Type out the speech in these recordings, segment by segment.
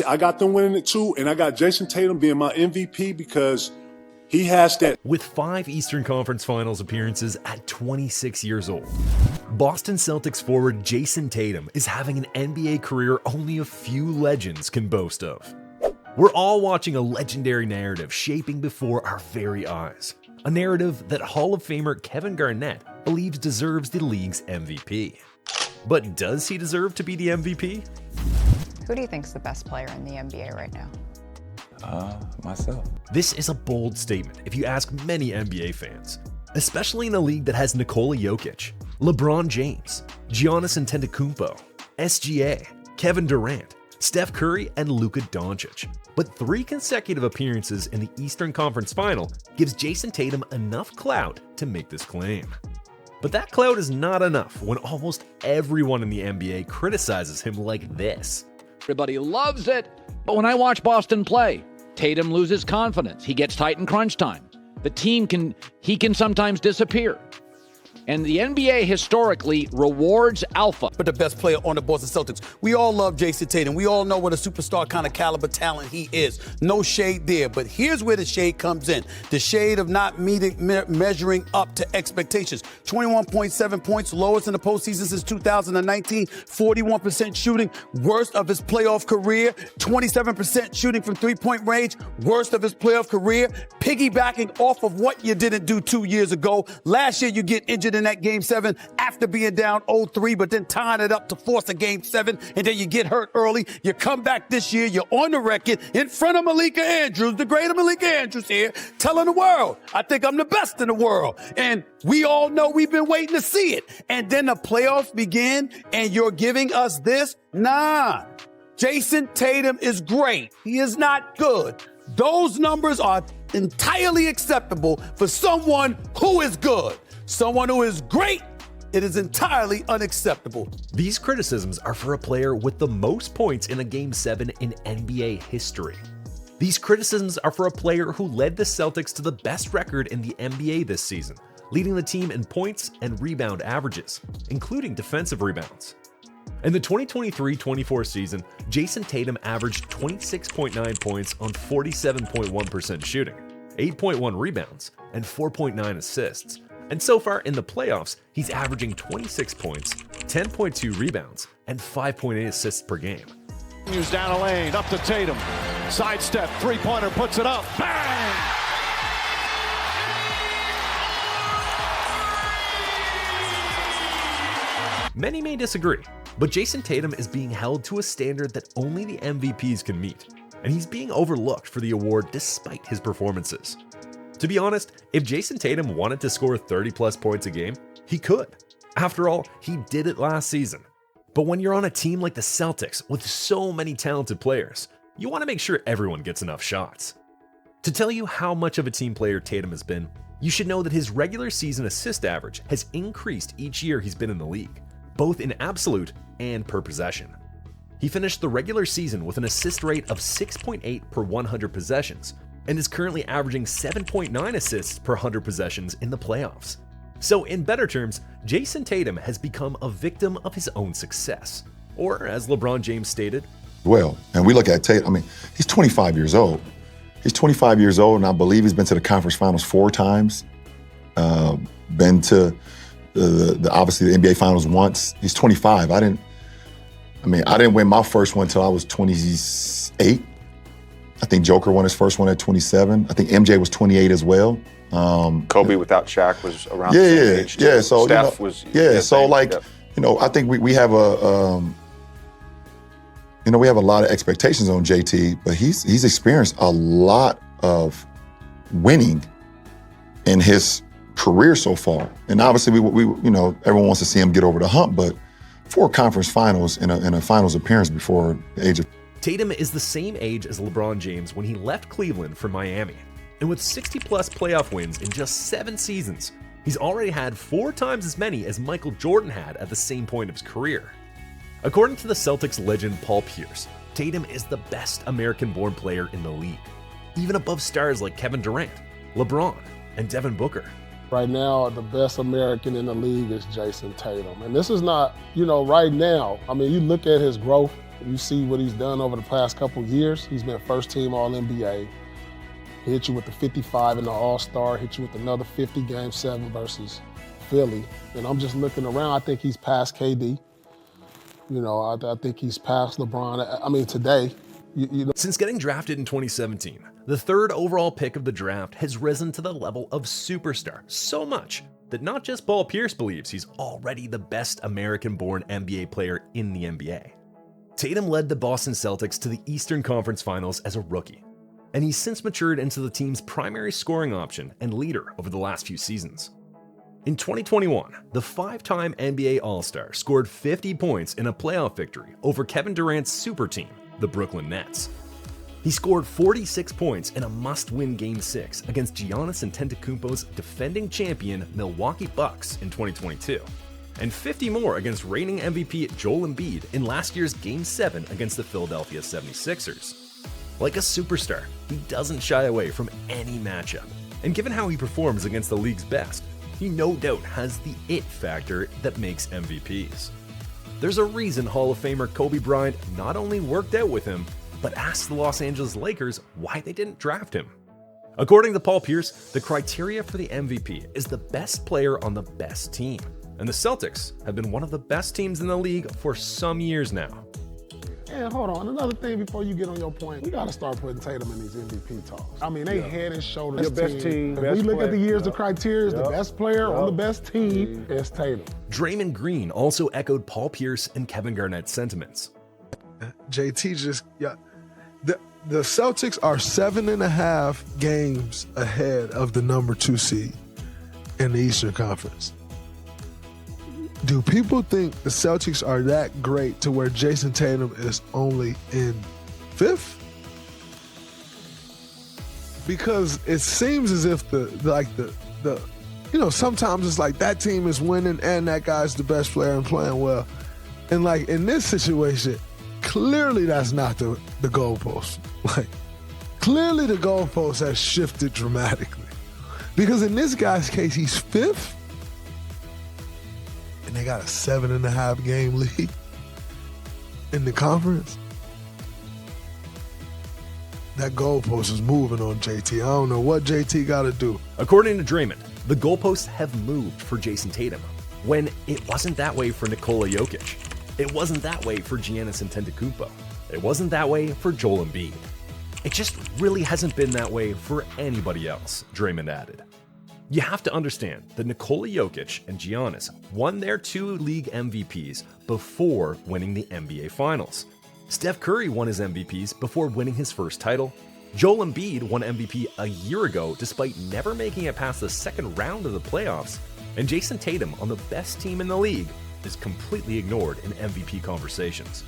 I got them winning it too, and I got Jason Tatum being my MVP because he has that. With 5 Eastern Conference Finals appearances at 26 years old, Boston Celtics forward Jason Tatum is having an NBA career only a few legends can boast of. We're all watching a legendary narrative shaping before our very eyes. A narrative that Hall of Famer Kevin Garnett believes deserves the league's MVP. But does he deserve to be the MVP? Who do you think's the best player in the NBA right now? Myself. This is a bold statement if you ask many NBA fans, especially in a league that has Nikola Jokic, LeBron James, Giannis Antetokounmpo, SGA, Kevin Durant, Steph Curry, and Luka Doncic. But 3 consecutive appearances in the Eastern Conference Final gives Jason Tatum enough clout to make this claim. But that clout is not enough when almost everyone in the NBA criticizes him like this. Everybody loves it, but when I watch Boston play, Tatum loses confidence. He gets tight in crunch time. The team can sometimes disappear. And the NBA historically rewards alpha. But the best player on the Boston Celtics. We all love Jason Tatum. We all know what a superstar kind of caliber talent he is. No shade there. But here's where the shade comes in. The shade of not measuring up to expectations. 21.7 points, lowest in the postseason since 2019. 41% shooting, worst of his playoff career. 27% shooting from three-point range, worst of his playoff career. Piggybacking off of what you didn't do 2 years ago. Last year, you get injured in that game 7 after being down 0-3, but then tying it up to force a game 7, and then you get hurt early. You come back this year, you're on the record in front of Malika Andrews, the greater Malika Andrews here, telling the world, I think I'm the best in the world. And we all know we've been waiting to see it. And then the playoffs begin, and you're giving us this? Nah. Jason Tatum is great. He is not good. Those numbers are entirely acceptable for someone who is good. Someone who is great, it is entirely unacceptable. These criticisms are for a player with the most points in a Game 7 in NBA history. These criticisms are for a player who led the Celtics to the best record in the NBA this season, leading the team in points and rebound averages, including defensive rebounds. In the 2023-24 season, Jason Tatum averaged 26.9 points on 47.1% shooting, 8.1 rebounds, and 4.9 assists. And so far in the playoffs, he's averaging 26 points, 10.2 rebounds, and 5.8 assists per game. He's down a lane, up to Tatum. Sidestep, three-pointer, puts it up. Bang! Many may disagree, but Jason Tatum is being held to a standard that only the MVPs can meet, and he's being overlooked for the award despite his performances. To be honest, if Jason Tatum wanted to score 30-plus points a game, he could. After all, he did it last season. But when you're on a team like the Celtics with so many talented players, you want to make sure everyone gets enough shots. To tell you how much of a team player Tatum has been, you should know that his regular season assist average has increased each year he's been in the league, both in absolute and per possession. He finished the regular season with an assist rate of 6.8 per 100 possessions, and is currently averaging 7.9 assists per 100 possessions in the playoffs. So in better terms, Jason Tatum has become a victim of his own success. Or as LeBron James stated, well, and we look at Tatum, he's 25 years old. He's 25 years old, and I believe he's been to the conference finals 4 times. Been to obviously the NBA finals once. He's 25. I didn't win my first one until I was 28. I think Joker won his first one at 27. I think MJ was 28 as well. Kobe without Shaq was around the same age. Yeah. So Steph was. I think we have we have a lot of expectations on JT, but he's experienced a lot of winning in his career so far. And obviously, we everyone wants to see him get over the hump, but 4 conference finals in a finals appearance before the age of. Tatum is the same age as LeBron James when he left Cleveland for Miami. And with 60-plus playoff wins in just 7 seasons, he's already had 4 times as many as Michael Jordan had at the same point of his career. According to the Celtics legend Paul Pierce, Tatum is the best American-born player in the league, even above stars like Kevin Durant, LeBron, and Devin Booker. Right now, the best American in the league is Jason Tatum. And this is not, right now, you look at his growth You see what he's done over the past couple years. He's been first team All-NBA. He hit you with the 55 in the All-Star, hit you with another 50 Game 7 versus Philly. And I'm just looking around, I think he's past KD. You know, I think he's past LeBron. I mean, today, you know. Since getting drafted in 2017, the third overall pick of the draft has risen to the level of superstar so much that not just Paul Pierce believes he's already the best American-born NBA player in the NBA. Tatum led the Boston Celtics to the Eastern Conference Finals as a rookie, and he's since matured into the team's primary scoring option and leader over the last few seasons. In 2021, the five-time NBA All-Star scored 50 points in a playoff victory over Kevin Durant's super team, the Brooklyn Nets. He scored 46 points in a must-win Game 6 against Giannis Antetokounmpo's defending champion Milwaukee Bucks in 2022, and 50 more against reigning MVP Joel Embiid in last year's Game 7 against the Philadelphia 76ers. Like a superstar, he doesn't shy away from any matchup, and given how he performs against the league's best, he no doubt has the it factor that makes MVPs. There's a reason Hall of Famer Kobe Bryant not only worked out with him, but asked the Los Angeles Lakers why they didn't draft him. According to Paul Pierce, the criteria for the MVP is the best player on the best team, and the Celtics have been one of the best teams in the league for some years now. And hold on, another thing before you get on your point, we got to start putting Tatum in these MVP talks. I mean, they head and shoulders The best team, If best we look at the player. years, the criteria is the best player on the best team is Tatum. Draymond Green also echoed Paul Pierce and Kevin Garnett's sentiments. JT just, the Celtics are 7.5 games ahead of the number 2 seed in the Eastern Conference. Do people think the Celtics are that great to where Jason Tatum is only in 5th? Because it seems as if sometimes it's like that team is winning and that guy's the best player and playing well. And like in this situation, clearly that's not the goalpost. Like clearly the goalpost has shifted dramatically. Because in this guy's case, he's 5th. And they got a 7.5 game lead in the conference. That goalpost is moving on JT. I don't know what JT got to do. According to Draymond, the goalposts have moved for Jason Tatum, when it wasn't that way for Nikola Jokic. It wasn't that way for Giannis Antetokounmpo. It wasn't that way for Joel Embiid. It just really hasn't been that way for anybody else, Draymond added. You have to understand that Nikola Jokic and Giannis won their 2 league MVPs before winning the NBA Finals. Steph Curry won his MVPs before winning his first title. Joel Embiid won MVP a year ago despite never making it past the second round of the playoffs. And Jason Tatum, on the best team in the league, is completely ignored in MVP conversations.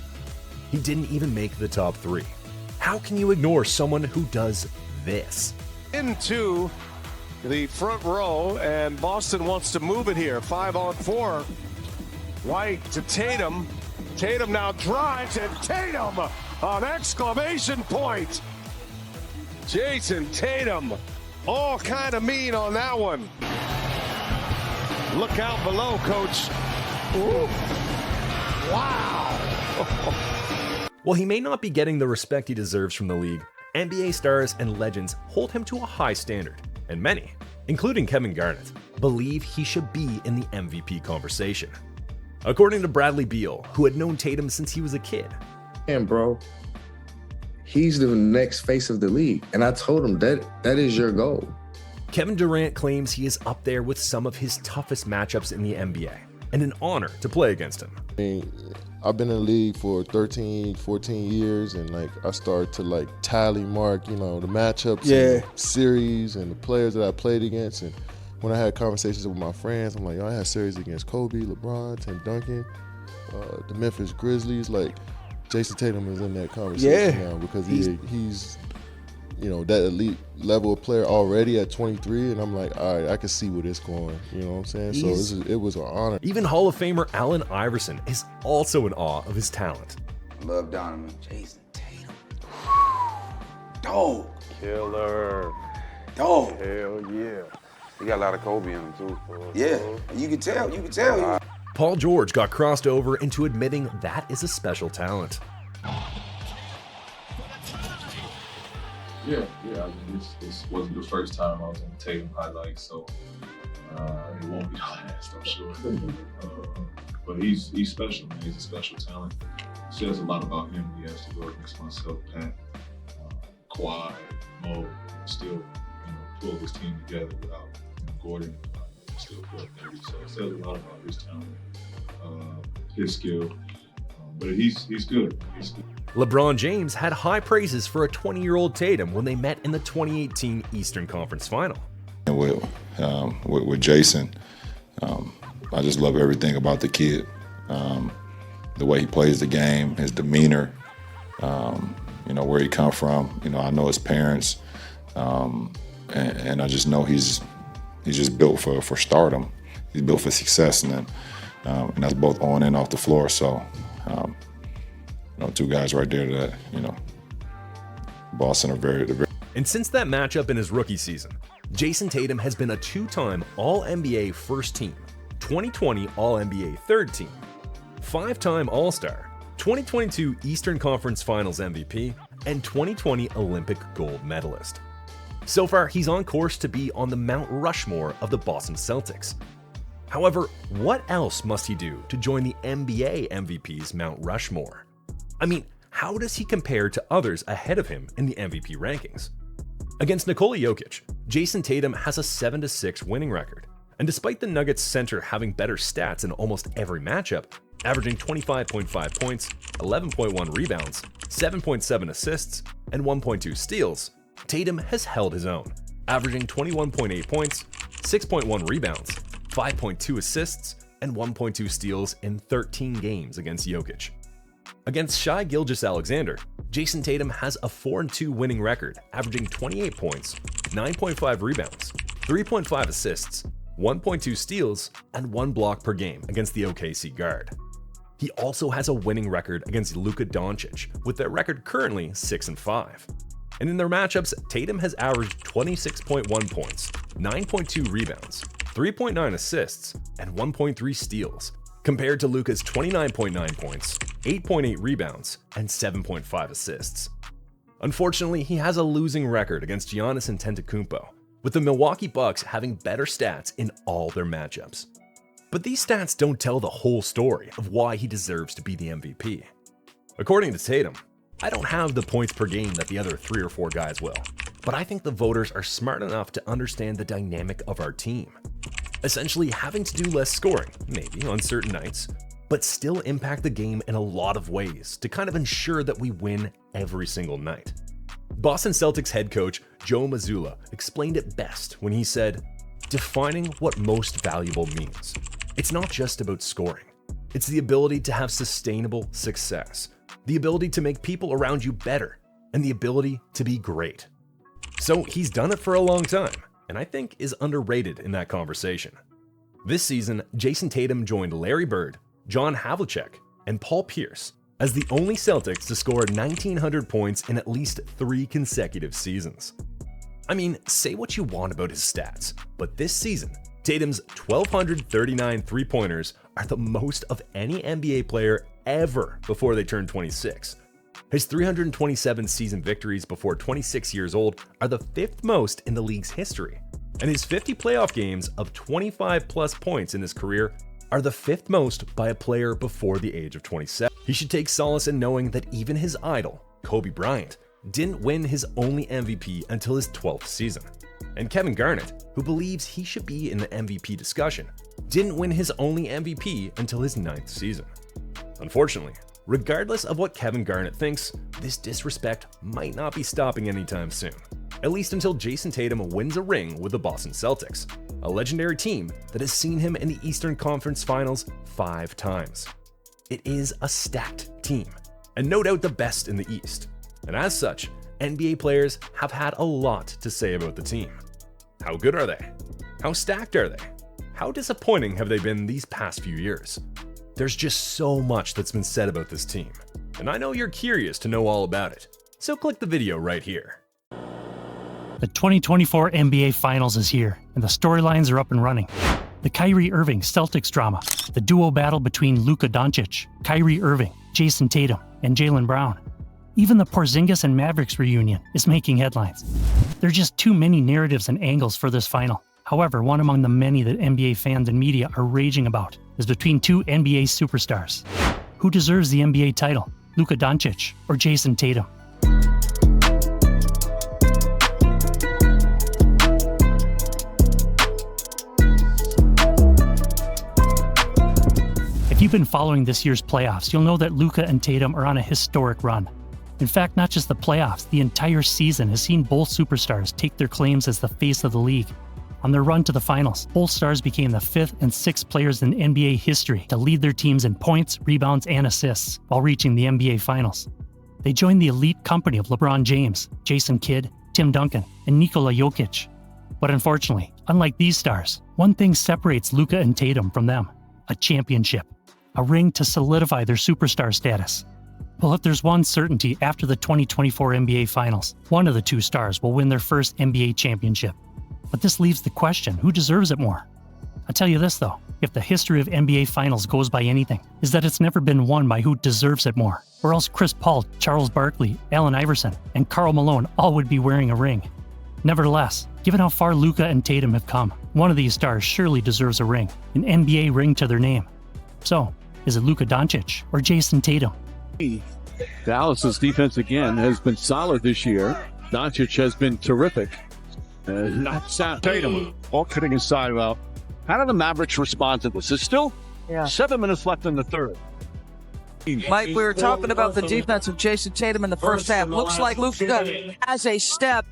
He didn't even make the top 3. How can you ignore someone who does this? Into the front row, and Boston wants to move it here. 5-on-4. White to Tatum. Tatum now drives, and Tatum, an exclamation point. Jason Tatum, all kind of mean on that one. Look out below, coach. Ooh. Wow. While he may not be getting the respect he deserves from the league, NBA stars and legends hold him to a high standard, and many, including Kevin Garnett, believe he should be in the MVP conversation. According to Bradley Beal, who had known Tatum since he was a kid. And bro, he's the next face of the league. And I told him that is your goal. Kevin Durant claims he is up there with some of his toughest matchups in the NBA, and an honor to play against him. I mean, I've been in the league for 13, 14 years, and like I started to tally mark, the matchups, and the series, and the players that I played against. And when I had conversations with my friends, I'm like, yo, I had series against Kobe, LeBron, Tim Duncan, the Memphis Grizzlies. Like, Jason Tatum is in that conversation now because he's that elite level of player already at 23, and I'm like, all right, I can see where this going. You know what I'm saying? So it was an honor. Even Hall of Famer Allen Iverson is also in awe of his talent. Love Donovan. Jason Tatum. Dog. Killer. Dog. Hell yeah. He got a lot of Kobe in him too. Yeah, you can tell. Paul George got crossed over into admitting that is a special talent. Yeah. I mean, this wasn't the first time I was on Tatum highlights, so it won't be the last, I'm sure. But he's special, man. He's a special talent. It says a lot about him when he has to go against myself, Pat, Kawhi, Mo, still pull this team together without Gordon. Still put up 30. So it says a lot about his talent, his skill. But he's good. He's good. LeBron James had high praises for a 20-year-old Tatum when they met in the 2018 Eastern Conference Final. And with Jason, I just love everything about the kid. The way he plays the game, his demeanor, where he come from. I know his parents, and I just know he's just built for stardom. He's built for success, and that's both on and off the floor. So, two guys right there that Boston are very. And since that matchup in his rookie season, Jason Tatum has been a 2-time All-NBA First Team, 2020 All-NBA Third Team, 5-time All-Star, 2022 Eastern Conference Finals MVP, and 2020 Olympic gold medalist. So far, he's on course to be on the Mount Rushmore of the Boston Celtics. However, what else must he do to join the NBA MVP's Mount Rushmore? I mean, how does he compare to others ahead of him in the MVP rankings? Against Nikola Jokic, Jason Tatum has a 7-6 winning record, and despite the Nuggets center having better stats in almost every matchup, averaging 25.5 points, 11.1 rebounds, 7.7 assists, and 1.2 steals, Tatum has held his own, averaging 21.8 points, 6.1 rebounds, 5.2 assists, and 1.2 steals in 13 games against Jokic. Against Shai Gilgeous-Alexander, Jason Tatum has a 4-2 winning record, averaging 28 points, 9.5 rebounds, 3.5 assists, 1.2 steals, and 1 block per game against the OKC guard. He also has a winning record against Luka Doncic, with their record currently 6-5. And in their matchups, Tatum has averaged 26.1 points, 9.2 rebounds, 3.9 assists, and 1.3 steals, compared to Luka's 29.9 points, 8.8 rebounds, and 7.5 assists. Unfortunately, he has a losing record against Giannis Antetokounmpo, with the Milwaukee Bucks having better stats in all their matchups. But these stats don't tell the whole story of why he deserves to be the MVP. According to Tatum, I don't have the points per game that the other 3 or 4 guys will, but I think the voters are smart enough to understand the dynamic of our team. Essentially having to do less scoring, maybe on certain nights, but still impact the game in a lot of ways to kind of ensure that we win every single night. Boston Celtics head coach Joe Mazzulla explained it best when he said, "Defining what most valuable means. It's not just about scoring. It's the ability to have sustainable success, the ability to make people around you better, and the ability to be great." So he's done it for a long time, and I think is underrated in that conversation. This season, Jason Tatum joined Larry Bird, John Havlicek, and Paul Pierce as the only Celtics to score 1,900 points in at least 3 consecutive seasons. I mean, say what you want about his stats, but this season, Tatum's 1,239 three-pointers are the most of any NBA player ever before they turned 26. His 327 season victories before 26 years old are the 5th most in the league's history, and his 50 playoff games of 25-plus points in his career are the 5th most by a player before the age of 27. He should take solace in knowing that even his idol, Kobe Bryant, didn't win his only MVP until his 12th season. And Kevin Garnett, who believes he should be in the MVP discussion, didn't win his only MVP until his 9th season. Unfortunately, regardless of what Kevin Garnett thinks, this disrespect might not be stopping anytime soon, at least until Jason Tatum wins a ring with the Boston Celtics, a legendary team that has seen him in the Eastern Conference Finals 5 times. It is a stacked team, and no doubt the best in the East. And as such, NBA players have had a lot to say about the team. How good are they? How stacked are they? How disappointing have they been these past few years? There's just so much that's been said about this team, and I know you're curious to know all about it, so click the video right here. The 2024 NBA Finals is here, and the storylines are up and running. The Kyrie Irving Celtics drama, the duo battle between Luka Doncic, Kyrie Irving, Jason Tatum, and Jaylen Brown. Even the Porzingis and Mavericks reunion is making headlines. There are just too many narratives and angles for this final. However, one among the many that NBA fans and media are raging about is between two NBA superstars. Who deserves the NBA title, Luka Doncic or Jason Tatum? If you've been following this year's playoffs, you'll know that Luka and Tatum are on a historic run. In fact, not just the playoffs, the entire season has seen both superstars take their claims as the face of the league. On their run to the finals, both stars became the 5th and 6th players in NBA history to lead their teams in points, rebounds, and assists while reaching the NBA Finals. They joined the elite company of LeBron James, Jason Kidd, Tim Duncan, and Nikola Jokic. But unfortunately, unlike these stars, one thing separates Luka and Tatum from them: a championship. A ring to solidify their superstar status. Well, if there's one certainty after the 2024 NBA Finals, one of the two stars will win their first NBA championship. But this leaves the question, who deserves it more? I'll tell you this though, if the history of NBA Finals goes by anything, is that it's never been won by who deserves it more. Or else Chris Paul, Charles Barkley, Allen Iverson, and Karl Malone all would be wearing a ring. Nevertheless, given how far Luka and Tatum have come, one of these stars surely deserves a ring, an NBA ring to their name. So, is it Luka Doncic or Jason Tatum? Dallas's defense again has been solid this year. Doncic has been terrific. Not Tatum. All kidding aside, well, how do the Mavericks respond to this? There's still 7 minutes left in the third. Mike, we were talking about the defense of Jason Tatum in the first half. Looks like Luka has a step.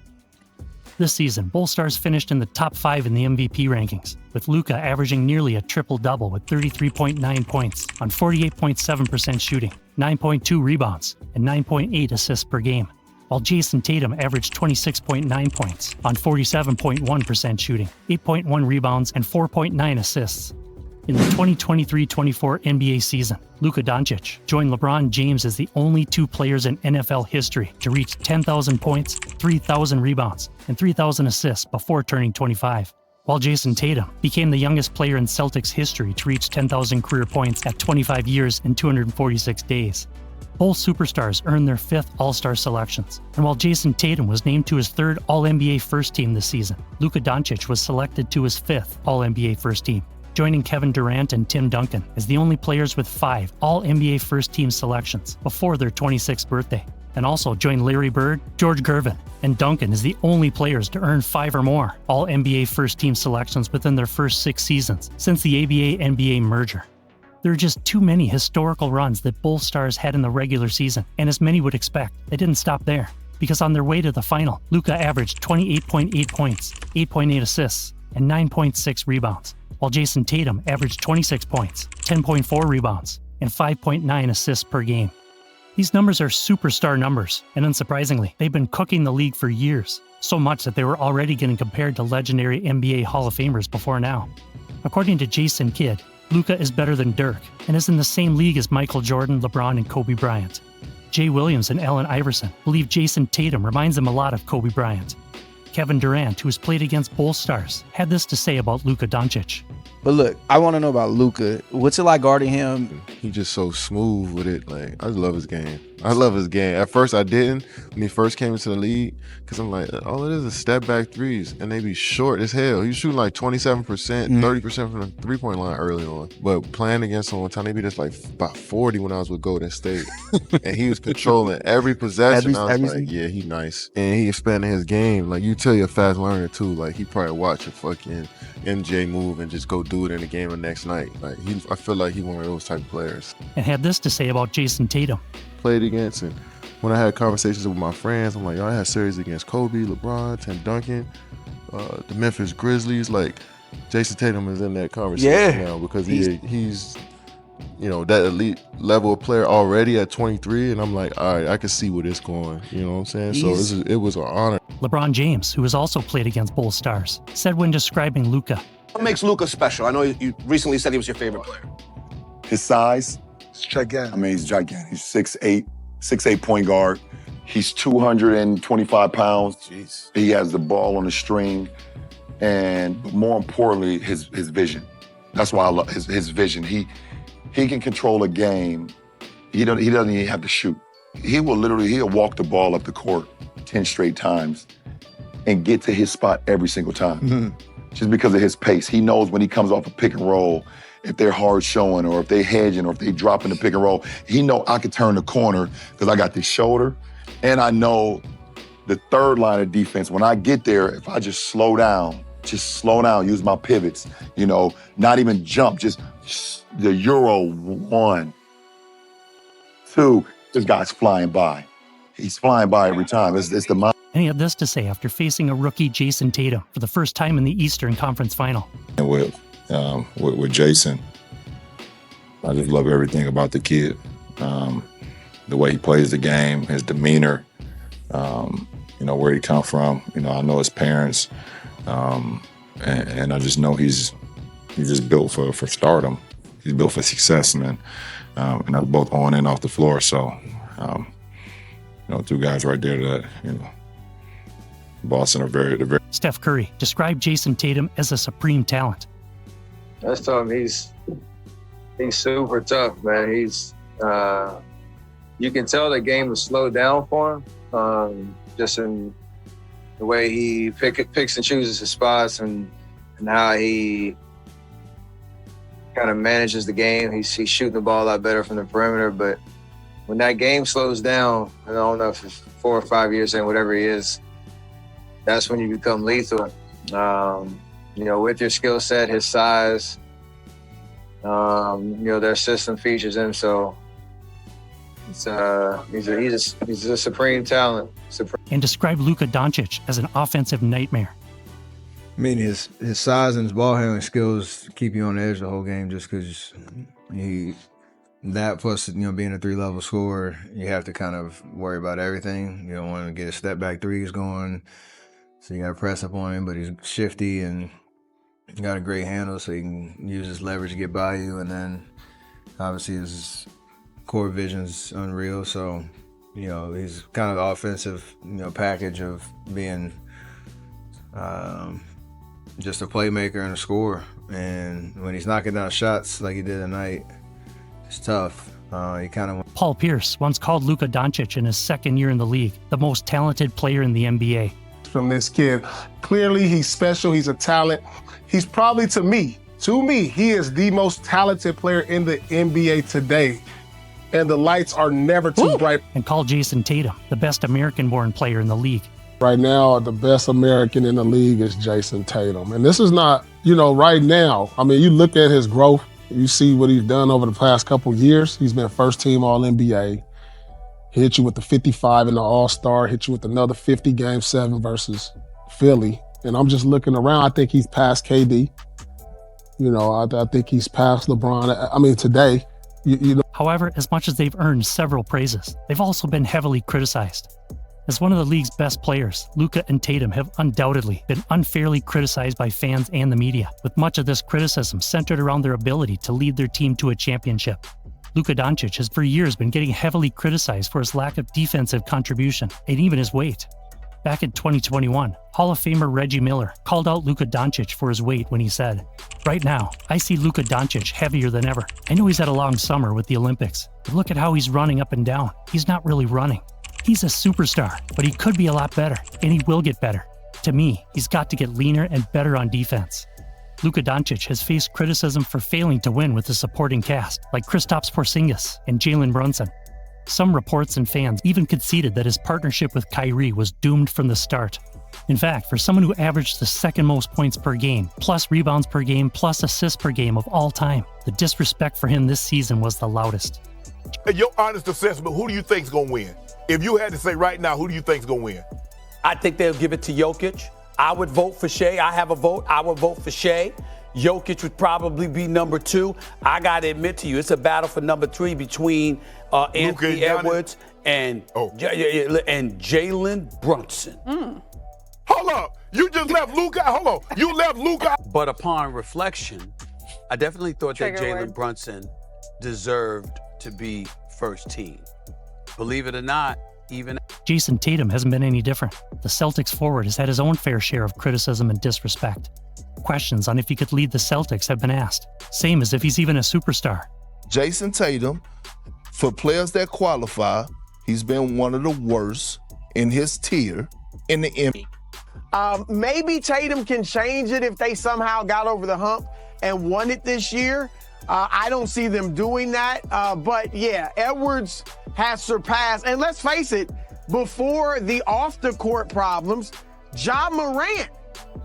This season, both stars finished in the top 5 in the MVP rankings, with Luka averaging nearly a triple-double with 33.9 points on 48.7% shooting, 9.2 rebounds, and 9.8 assists per game, while Jason Tatum averaged 26.9 points on 47.1% shooting, 8.1 rebounds, and 4.9 assists. In the 2023-24 NBA season, Luka Doncic joined LeBron James as the only 2 players in NFL history to reach 10,000 points, 3,000 rebounds, and 3,000 assists before turning 25, while Jason Tatum became the youngest player in Celtics history to reach 10,000 career points at 25 years and 246 days. Both superstars earned their 5th All-Star selections, and while Jason Tatum was named to his 3rd All-NBA First Team this season, Luka Doncic was selected to his 5th All-NBA First Team, joining Kevin Durant and Tim Duncan as the only players with 5 All-NBA First Team selections before their 26th birthday, and also joined Larry Bird, George Gervin, and Duncan as the only players to earn 5 or more All-NBA First Team selections within their first 6 seasons since the ABA-NBA merger. There are just too many historical runs that both stars had in the regular season, and as many would expect, they didn't stop there, because on their way to the final, Luka averaged 28.8 points, 8.8 assists, and 9.6 rebounds, while Jason Tatum averaged 26 points, 10.4 rebounds, and 5.9 assists per game. These numbers are superstar numbers, and unsurprisingly, they've been cooking the league for years, so much that they were already getting compared to legendary NBA Hall of Famers before now. According to Jason Kidd, Luka is better than Dirk, and is in the same league as Michael Jordan, LeBron, and Kobe Bryant. Jay Williams and Allen Iverson believe Jason Tatum reminds them a lot of Kobe Bryant. Kevin Durant, who has played against both stars, had this to say about Luka Doncic. But look, I want to know about Luka. What's it like guarding him? He's just so smooth with it. Like, I just love his game. I love his game. At first, I didn't when he first came into the league, because I'm like, all it is step back threes, and they be short as hell. He was shooting like 27%, 30% from the three-point line early on. But playing against him one time, they be just like about 40 when I was with Golden State. And he was controlling every possession. I was like, yeah, he nice. And he expanded his game. Like, you tell you're a fast learner too. Like, he probably watch a fucking MJ move and just go do it in the game the next night. Like, I feel like he's one of those type of players. And had this to say about Jason Tatum. Played against, and when I had conversations with my friends, I'm like, yo, I had series against Kobe, LeBron, Tim Duncan, the Memphis Grizzlies. Like, Jason Tatum is in that conversation now because he's that elite level of player already at 23, and I'm like, all right, I can see where this going. You know what I'm saying? So it was an honor. LeBron James, who has also played against both stars, said when describing Luka, what makes Luka special? I know you recently said he was your favorite player. His size. It's gigantic. I mean, he's gigantic. He's 6'8" point guard. He's 225 pounds. Jeez. He has the ball on the string, and more importantly, his vision. That's why I love his vision. He can control a game. He doesn't even have to shoot. he'll walk the ball up the court 10 straight times and get to his spot every single time. Just because of his pace. He knows when he comes off a pick and roll, if they're hard showing or if they hedging or if they dropping the pick and roll, he know I can turn the corner because I got this shoulder. And I know the third line of defense, when I get there, if I just slow down, use my pivots, not even jump, just the Euro 1, 2, this guy's flying by. He's flying by every time. It's the mind. And he had this to say after facing a rookie Jason Tatum for the first time in the Eastern Conference Final. And with Jason, I just love everything about the kid. The way he plays the game, his demeanor, where he come from. I know his parents, and I just know he's just built for stardom. He's built for success, man. And that's both on and off the floor. So, two guys right there that, Boston are very. Steph Curry described Jason Tatum as a supreme talent. That's tough. He's super tough, man. He's you can tell the game was slowed down for him, just in the way he picks and chooses his spots and how he kind of manages the game. He's shooting the ball a lot better from the perimeter, but when that game slows down, I don't know if it's 4 or 5 years in, whatever he is, that's when you become lethal. With your skill set, his size, their system features him. So he's a supreme talent. And described Luka Doncic as an offensive nightmare. I mean, his size and his ball handling skills keep you on the edge the whole game just because that plus, being a 3-level scorer, you have to kind of worry about everything. You don't want to get his step back threes going, so you got to press up on him, but he's shifty and got a great handle, so he can use his leverage to get by you, and then obviously his core vision's unreal, so, he's kind of the offensive, package of being just a playmaker and a scorer. And when he's knocking down shots like he did tonight, it's tough. Paul Pierce once called Luka Doncic in his second year in the league the most talented player in the NBA. From this kid, clearly he's special. He's a talent. He's probably to me, he is the most talented player in the NBA today. And the lights are never too bright. And called Jason Tatum the best American-born player in the league. Right now, the best American in the league is Jason Tatum. And this is not, right now. I mean, you look at his growth. You see what he's done over the past couple years. He's been first team All-NBA. He hit you with the 55 in the All-Star, hit you with another 50 Game 7 versus Philly. And I'm just looking around. I think he's past KD. I think he's past LeBron. I mean, today, However, as much as they've earned several praises, they've also been heavily criticized. As one of the league's best players, Luka and Tatum have undoubtedly been unfairly criticized by fans and the media, with much of this criticism centered around their ability to lead their team to a championship. Luka Doncic has for years been getting heavily criticized for his lack of defensive contribution and even his weight. Back in 2021, Hall of Famer Reggie Miller called out Luka Doncic for his weight when he said, "Right now, I see Luka Doncic heavier than ever. I know he's had a long summer with the Olympics, but look at how he's running up and down. He's not really running. He's a superstar, but he could be a lot better, and he will get better. To me, he's got to get leaner and better on defense." Luka Doncic has faced criticism for failing to win with the supporting cast, like Kristaps Porzingis and Jalen Brunson. Some reports and fans even conceded that his partnership with Kyrie was doomed from the start. In fact, for someone who averaged the second most points per game, plus rebounds per game, plus assists per game of all time, the disrespect for him this season was the loudest. Your honest assessment, who do you think's going to win? If you had to say right now, who do you think's going to win? I think they'll give it to Jokic. I would vote for Shea. I have a vote. I would vote for Shea. Jokic would probably be number 2. I got to admit to you, it's a battle for number 3 between Anthony Edwards and Jalen Brunson. Hold up. You just left Luka. Hold on. You left Luka. But upon reflection, I definitely thought that Jalen Brunson deserved to be first team. Believe it or not, even Jason Tatum hasn't been any different. The Celtics forward has had his own fair share of criticism and disrespect. Questions on if he could lead the Celtics have been asked, same as if he's even a superstar. Jason Tatum, for players that qualify, He's been one of the worst in his tier in the NBA. Maybe Tatum can change it if they somehow got over the hump and won it this year. I don't see them doing that. But yeah, Edwards has surpassed. And let's face it, before the off-the-court problems, Ja Morant.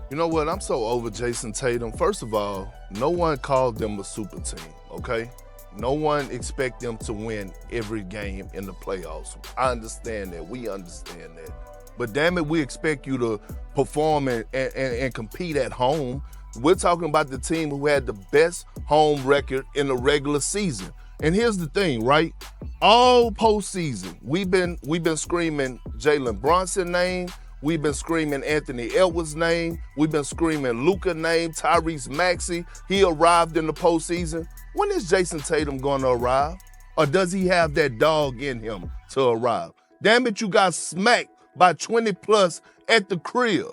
You know what? I'm so over Jason Tatum. First of all, no one called them a super team, okay? No one expect them to win every game in the playoffs. I understand that. We understand that. But damn it, we expect you to perform and compete at home. We're talking about the team who had the best home record in the regular season. And here's the thing, right? All postseason, we've been screaming Jalen Brunson name. We've been screaming Anthony Edwards' name. We've been screaming Luka name, Tyrese Maxey. He arrived in the postseason. When is Jason Tatum going to arrive? Or does he have that dog in him to arrive? Damn it, you got smacked by 20 plus at the crib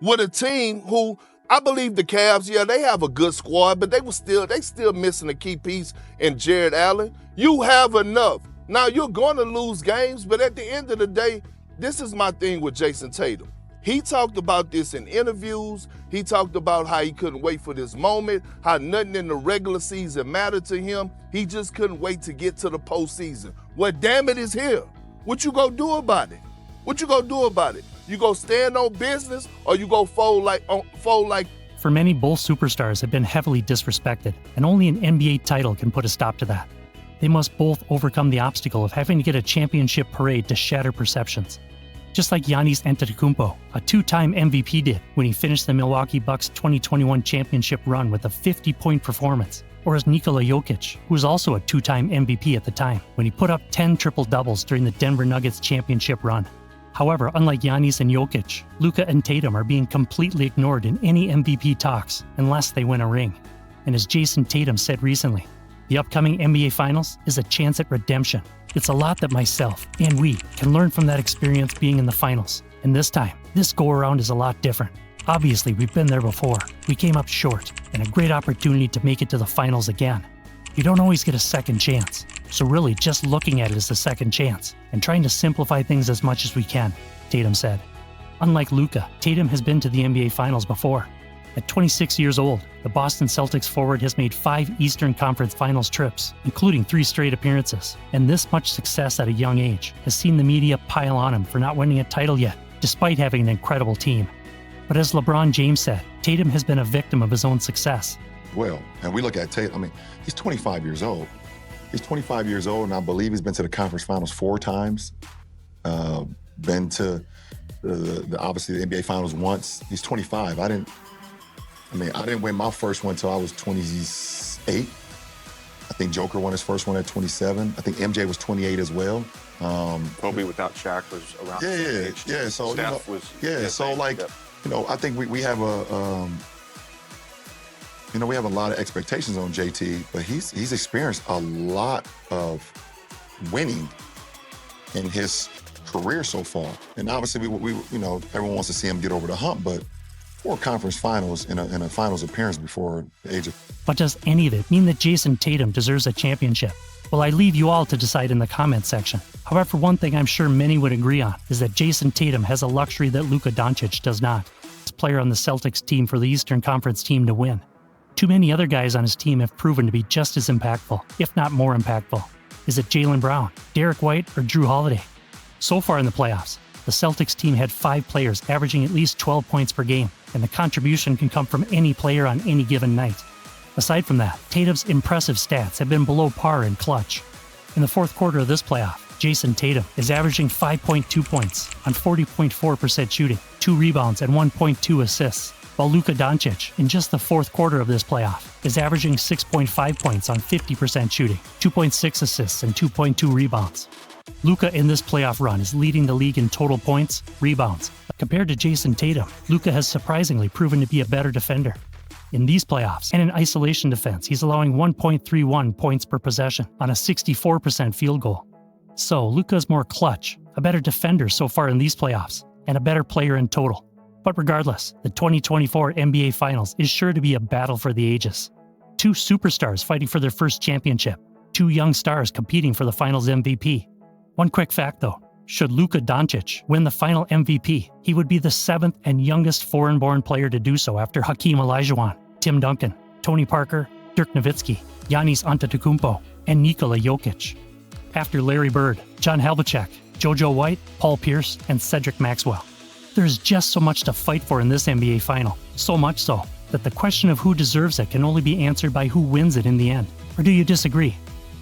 with a team who, I believe the Cavs, yeah, they have a good squad, but they still missing a key piece in Jared Allen. You have enough. Now, you're going to lose games, but at the end of the day, this is my thing with Jason Tatum. He talked about this in interviews. He talked about how he couldn't wait for this moment, how nothing in the regular season mattered to him. He just couldn't wait to get to the postseason. Well, damn it, it's here. What you gonna do about it? What you gonna do about it? You gonna stand on business or you gonna fold like? For many, both superstars have been heavily disrespected, and only an NBA title can put a stop to that. They must both overcome the obstacle of having to get a championship parade to shatter perceptions. Just like Giannis Antetokounmpo, a two-time MVP did when he finished the Milwaukee Bucks' 2021 championship run with a 50-point performance. Or as Nikola Jokic, who was also a two-time MVP at the time, when he put up 10 triple-doubles during the Denver Nuggets championship run. However, unlike Giannis and Jokic, Luka and Tatum are being completely ignored in any MVP talks unless they win a ring. And as Jason Tatum said recently, the upcoming NBA Finals is a chance at redemption. It's a lot that myself and we can learn from that experience being in the finals. And this time, this go-around is a lot different. Obviously, we've been there before. We came up short, and a great opportunity to make it to the finals again. You don't always get a second chance. So really, just looking at it as a second chance and trying to simplify things as much as we can, Tatum said. Unlike Luka, Tatum has been to the NBA Finals before. At 26 years old, the Boston Celtics forward has made 5 Eastern Conference Finals trips, including 3 straight appearances. And this much success at a young age has seen the media pile on him for not winning a title yet, despite having an incredible team. But as LeBron James said, Tatum has been a victim of his own success. Well, and we look at Tatum, he's 25 years old. He's 25 years old, and I believe he's been to the conference finals 4 times. Been to obviously the NBA Finals once. He's 25. I didn't win my first one until I was 28. I think Joker won his first one at 27. I think MJ was 28 as well. Kobe without Shaq was around the same age. Yeah. So Steph was. Yeah. So like, I think we have a. We have a lot of expectations on JT, but he's experienced a lot of winning in his career so far. And obviously, we everyone wants to see him get over the hump, but 4 conference finals in a finals appearance before the age of. But does any of it mean that Jason Tatum deserves a championship? Well, I leave you all to decide in the comments section. However, one thing I'm sure many would agree on is that Jason Tatum has a luxury that Luka Doncic does not. He's a player on the Celtics team for the Eastern Conference team to win. Too many other guys on his team have proven to be just as impactful, if not more impactful. Is it Jaylen Brown, Derek White, or Drew Holiday? So far in the playoffs, the Celtics team had 5 players averaging at least 12 points per game, and the contribution can come from any player on any given night. Aside from that, Tatum's impressive stats have been below par in clutch. In the fourth quarter of this playoff, Jason Tatum is averaging 5.2 points on 40.4% shooting, 2 rebounds, and 1.2 assists, while Luka Doncic, in just the fourth quarter of this playoff, is averaging 6.5 points on 50% shooting, 2.6 assists, and 2.2 rebounds. Luka in this playoff run is leading the league in total points, rebounds. Compared to Jason Tatum, Luka has surprisingly proven to be a better defender. In these playoffs, and in isolation defense, he's allowing 1.31 points per possession on a 64% field goal. So Luka is more clutch, a better defender so far in these playoffs, and a better player in total. But regardless, the 2024 NBA Finals is sure to be a battle for the ages. 2 superstars fighting for their first championship, 2 young stars competing for the Finals MVP. One quick fact though, should Luka Doncic win the final MVP, he would be the 7th and youngest foreign-born player to do so after Hakeem Olajuwon, Tim Duncan, Tony Parker, Dirk Nowitzki, Giannis Antetokounmpo, and Nikola Jokic. After Larry Bird, John Havlicek, JoJo White, Paul Pierce, and Cedric Maxwell. There's just so much to fight for in this NBA final, so much so that the question of who deserves it can only be answered by who wins it in the end. Or do you disagree?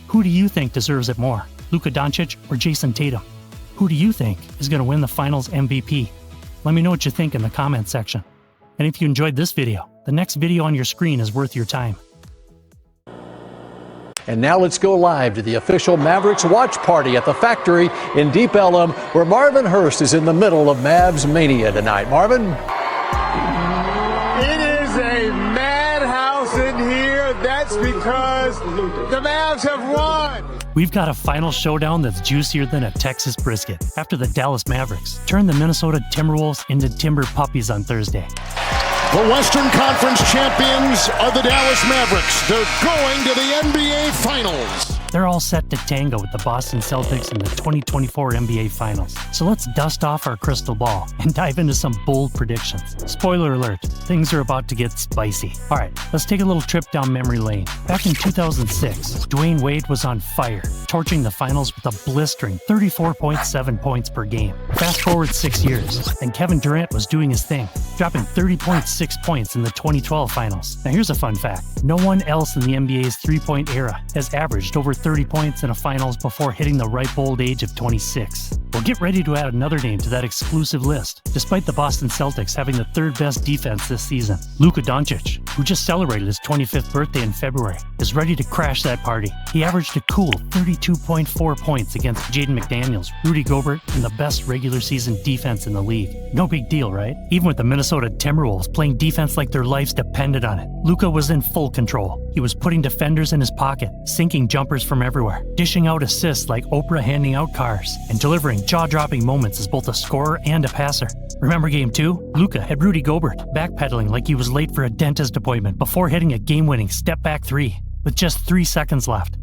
Who do you think deserves it more, Luka Doncic or Jason Tatum? Who do you think is going to win the finals MVP? Let me know what you think in the comments section. And if you enjoyed this video, the next video on your screen is worth your time. And now let's go live to the official Mavericks watch party at the factory in Deep Ellum, where Marvin Hurst is in the middle of Mavs Mania tonight. Marvin? It is a madhouse in here. That's because the Mavs have won. We've got a final showdown that's juicier than a Texas brisket after the Dallas Mavericks turned the Minnesota Timberwolves into timber puppies on Thursday. The Western Conference champions are the Dallas Mavericks. They're going to the NBA Finals. They're all set to tango with the Boston Celtics in the 2024 NBA Finals. So let's dust off our crystal ball and dive into some bold predictions. Spoiler alert, things are about to get spicy. All right, let's take a little trip down memory lane. Back in 2006, Dwayne Wade was on fire, torching the finals with a blistering 34.7 points per game. Fast forward 6 years, and Kevin Durant was doing his thing, dropping 30.6 points in the 2012 finals. Now here's a fun fact. No one else in the NBA's three-point era has averaged over 30 points in a finals before hitting the ripe old age of 26. Well, get ready to add another name to that exclusive list. Despite the Boston Celtics having the third best defense this season, Luka Doncic, who just celebrated his 25th birthday in February, is ready to crash that party. He averaged a cool 32.4 points against Jaden McDaniels, Rudy Gobert, and the best regular season defense in the league. No big deal, right? Even with the Minnesota Timberwolves playing defense like their lives depended on it, Luka was in full control. He was putting defenders in his pocket, sinking jumpers from everywhere, dishing out assists like Oprah handing out cars, and delivering jaw-dropping moments as both a scorer and a passer. Remember Game 2? Luka had Rudy Gobert backpedaling like he was late for a dentist appointment before hitting a game-winning step-back three with just 3 seconds left.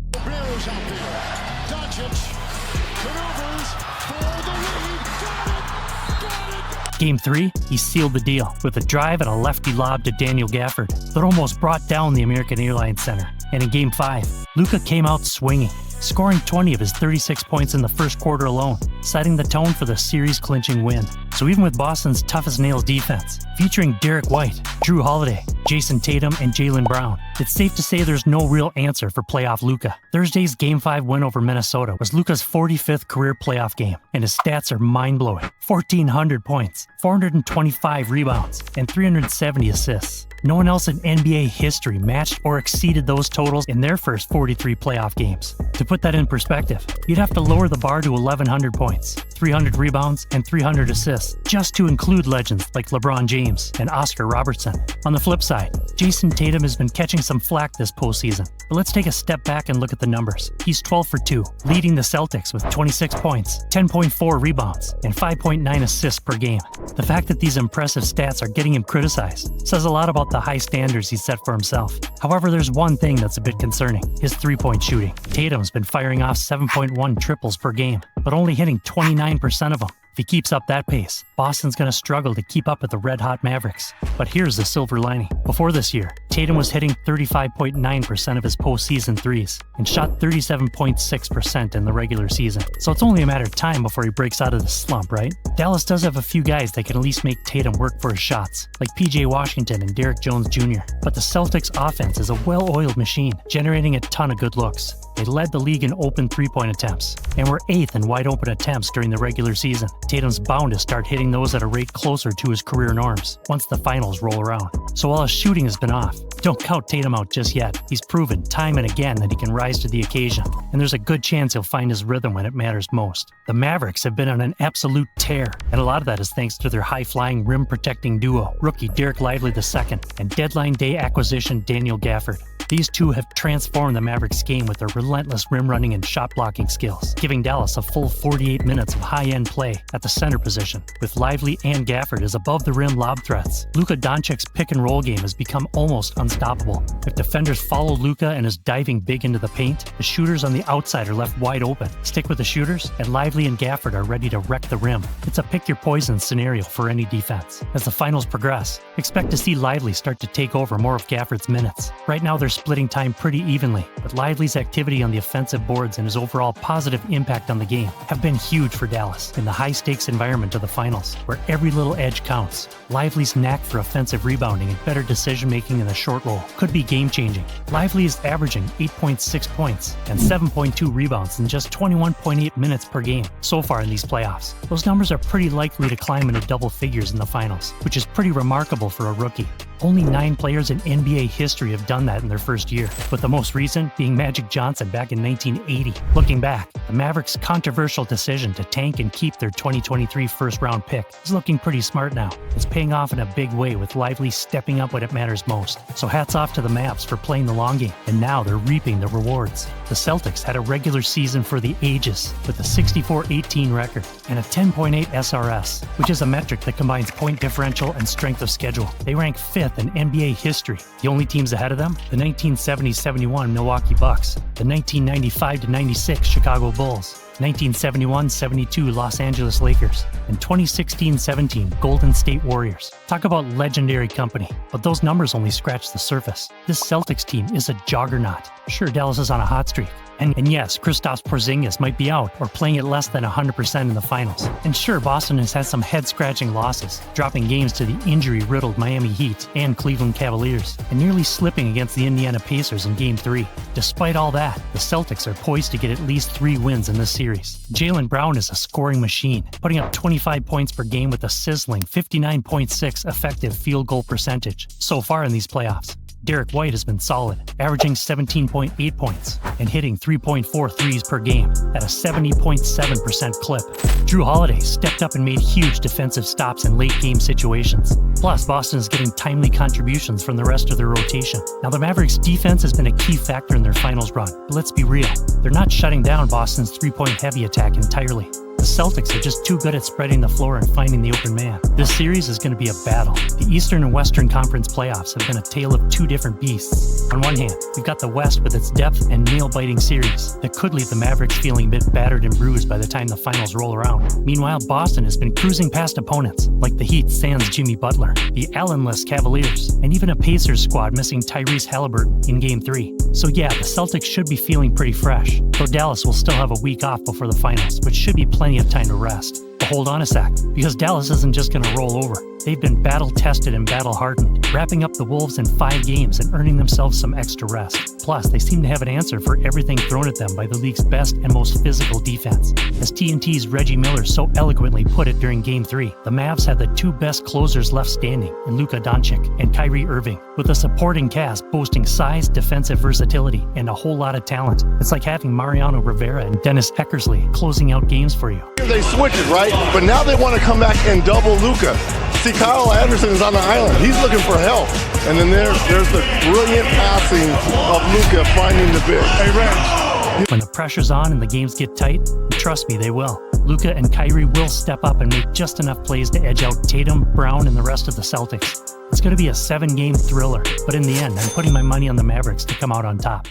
Game 3, he sealed the deal with a drive and a lefty lob to Daniel Gafford that almost brought down the American Airlines Center. And in Game 5, Luka came out swinging, scoring 20 of his 36 points in the first quarter alone, setting the tone for the series-clinching win. So even with Boston's tough-as-nails defense, featuring Derek White, Drew Holiday, Jason Tatum, and Jaylen Brown, it's safe to say there's no real answer for playoff Luka. Thursday's Game 5 win over Minnesota was Luka's 45th career playoff game, and his stats are mind-blowing. 1,400 points, 425 rebounds, and 370 assists. No one else in NBA history matched or exceeded those totals in their first 43 playoff games. To put that in perspective, you'd have to lower the bar to 1,100 points, 300 rebounds, and 300 assists, just to include legends like LeBron James and Oscar Robertson. On the flip side, Jason Tatum has been catching some flack this postseason, but let's take a step back and look at the numbers. He's 12 for 2, leading the Celtics with 26 points, 10.4 rebounds, and 5.9 assists per game. The fact that these impressive stats are getting him criticized says a lot about the high standards he set for himself. However, there's one thing that's a bit concerning, his three-point shooting. Tatum's been firing off 7.1 triples per game, but only hitting 29% of them. If he keeps up that pace, Boston's going to struggle to keep up with the red-hot Mavericks. But here's the silver lining. Before this year, Tatum was hitting 35.9% of his postseason threes and shot 37.6% in the regular season. So it's only a matter of time before he breaks out of the slump, right? Dallas does have a few guys that can at least make Tatum work for his shots, like PJ Washington and Derrick Jones Jr. But the Celtics' offense is a well-oiled machine, generating a ton of good looks. They led the league in open three-point attempts and were 8th in wide-open attempts during the regular season. Tatum's bound to start hitting those at a rate closer to his career norms once the finals roll around. So while his shooting has been off, don't count Tatum out just yet. He's proven time and again that he can rise to the occasion, and there's a good chance he'll find his rhythm when it matters most. The Mavericks have been on an absolute tear, and a lot of that is thanks to their high-flying, rim-protecting duo, rookie Derek Lively II and deadline day acquisition Daniel Gafford. These two have transformed the Mavericks game with their relentless rim running and shot blocking skills, giving Dallas a full 48 minutes of high-end play at the center position, with Lively and Gafford as above-the-rim lob threats. Luka Doncic's pick-and-roll game has become almost unstoppable. If defenders follow Luka and is diving big into the paint, the shooters on the outside are left wide open. Stick with the shooters, and Lively and Gafford are ready to wreck the rim. It's a pick-your-poison scenario for any defense. As the finals progress, expect to see Lively start to take over more of Gafford's minutes. Right now they're splitting time pretty evenly, but Lively's activity on the offensive boards and his overall positive impact on the game have been huge for Dallas in the high-stakes environment of the finals, where every little edge counts. Lively's knack for offensive rebounding and better decision-making in the short roll could be game-changing. Lively is averaging 8.6 points and 7.2 rebounds in just 21.8 minutes per game so far in these playoffs. Those numbers are pretty likely to climb into double figures in the finals, which is pretty remarkable for a rookie. Only 9 players in NBA history have done that in their first year, with the most recent being Magic Johnson back in 1980. Looking back, the Mavericks' controversial decision to tank and keep their 2023 first-round pick is looking pretty smart now. It's paying off in a big way with Lively stepping up when it matters most. So hats off to the Mavs for playing the long game, and now they're reaping the rewards. The Celtics had a regular season for the ages with a 64-18 record and a 10.8 SRS, which is a metric that combines point differential and strength of schedule. They rank 5th in NBA history. The only teams ahead of them, the 1970-71 Milwaukee Bucks, the 1995-96 Chicago Bulls, 1971-72 Los Angeles Lakers, and 2016-17 Golden State Warriors. Talk about legendary company, but those numbers only scratch the surface. This Celtics team is a juggernaut. Sure, Dallas is on a hot streak. And yes, Kristaps Porzingis might be out or playing at less than 100% in the finals. And sure, Boston has had some head-scratching losses, dropping games to the injury-riddled Miami Heat and Cleveland Cavaliers, and nearly slipping against the Indiana Pacers in Game 3. Despite all that, the Celtics are poised to get at least 3 wins in this series. Jaylen Brown is a scoring machine, putting up 25 points per game with a sizzling 59.6 effective field goal percentage so far in these playoffs. Derek White has been solid, averaging 17.8 points and hitting 3.4 threes per game at a 70.7% clip. Drew Holiday stepped up and made huge defensive stops in late-game situations. Plus, Boston is getting timely contributions from the rest of their rotation. Now, the Mavericks' defense has been a key factor in their finals run, but let's be real. They're not shutting down Boston's three-point heavy attack entirely. The Celtics are just too good at spreading the floor and finding the open man. This series is going to be a battle. The Eastern and Western Conference playoffs have been a tale of 2 different beasts. On one hand, we've got the West with its depth and nail-biting series that could leave the Mavericks feeling a bit battered and bruised by the time the finals roll around. Meanwhile, Boston has been cruising past opponents like the Heat sans Jimmy Butler, the Allen-less Cavaliers, and even a Pacers squad missing Tyrese Halliburton in Game 3. So yeah, the Celtics should be feeling pretty fresh, though Dallas will still have a week off before the finals, which should be plenty of time to rest. But hold on a sec, because Dallas isn't just going to roll over. They've been battle-tested and battle-hardened, wrapping up the Wolves in 5 games and earning themselves some extra rest. Plus, they seem to have an answer for everything thrown at them by the league's best and most physical defense. As TNT's Reggie Miller so eloquently put it during Game 3, the Mavs had the 2 best closers left standing in Luka Doncic and Kyrie Irving, with a supporting cast boasting size, defensive versatility, and a whole lot of talent. It's like having Mariano Rivera and Dennis Eckersley closing out games for you. They switch it, right? But now they want to come back and double Luka. See, Kyle Anderson is on the island. He's looking for help. And then there's the brilliant passing of Luka finding the big. Hey, Reg. When the pressure's on and the games get tight, trust me, they will. Luka and Kyrie will step up and make just enough plays to edge out Tatum, Brown, and the rest of the Celtics. It's going to be a 7-game thriller, but in the end, I'm putting my money on the Mavericks to come out on top.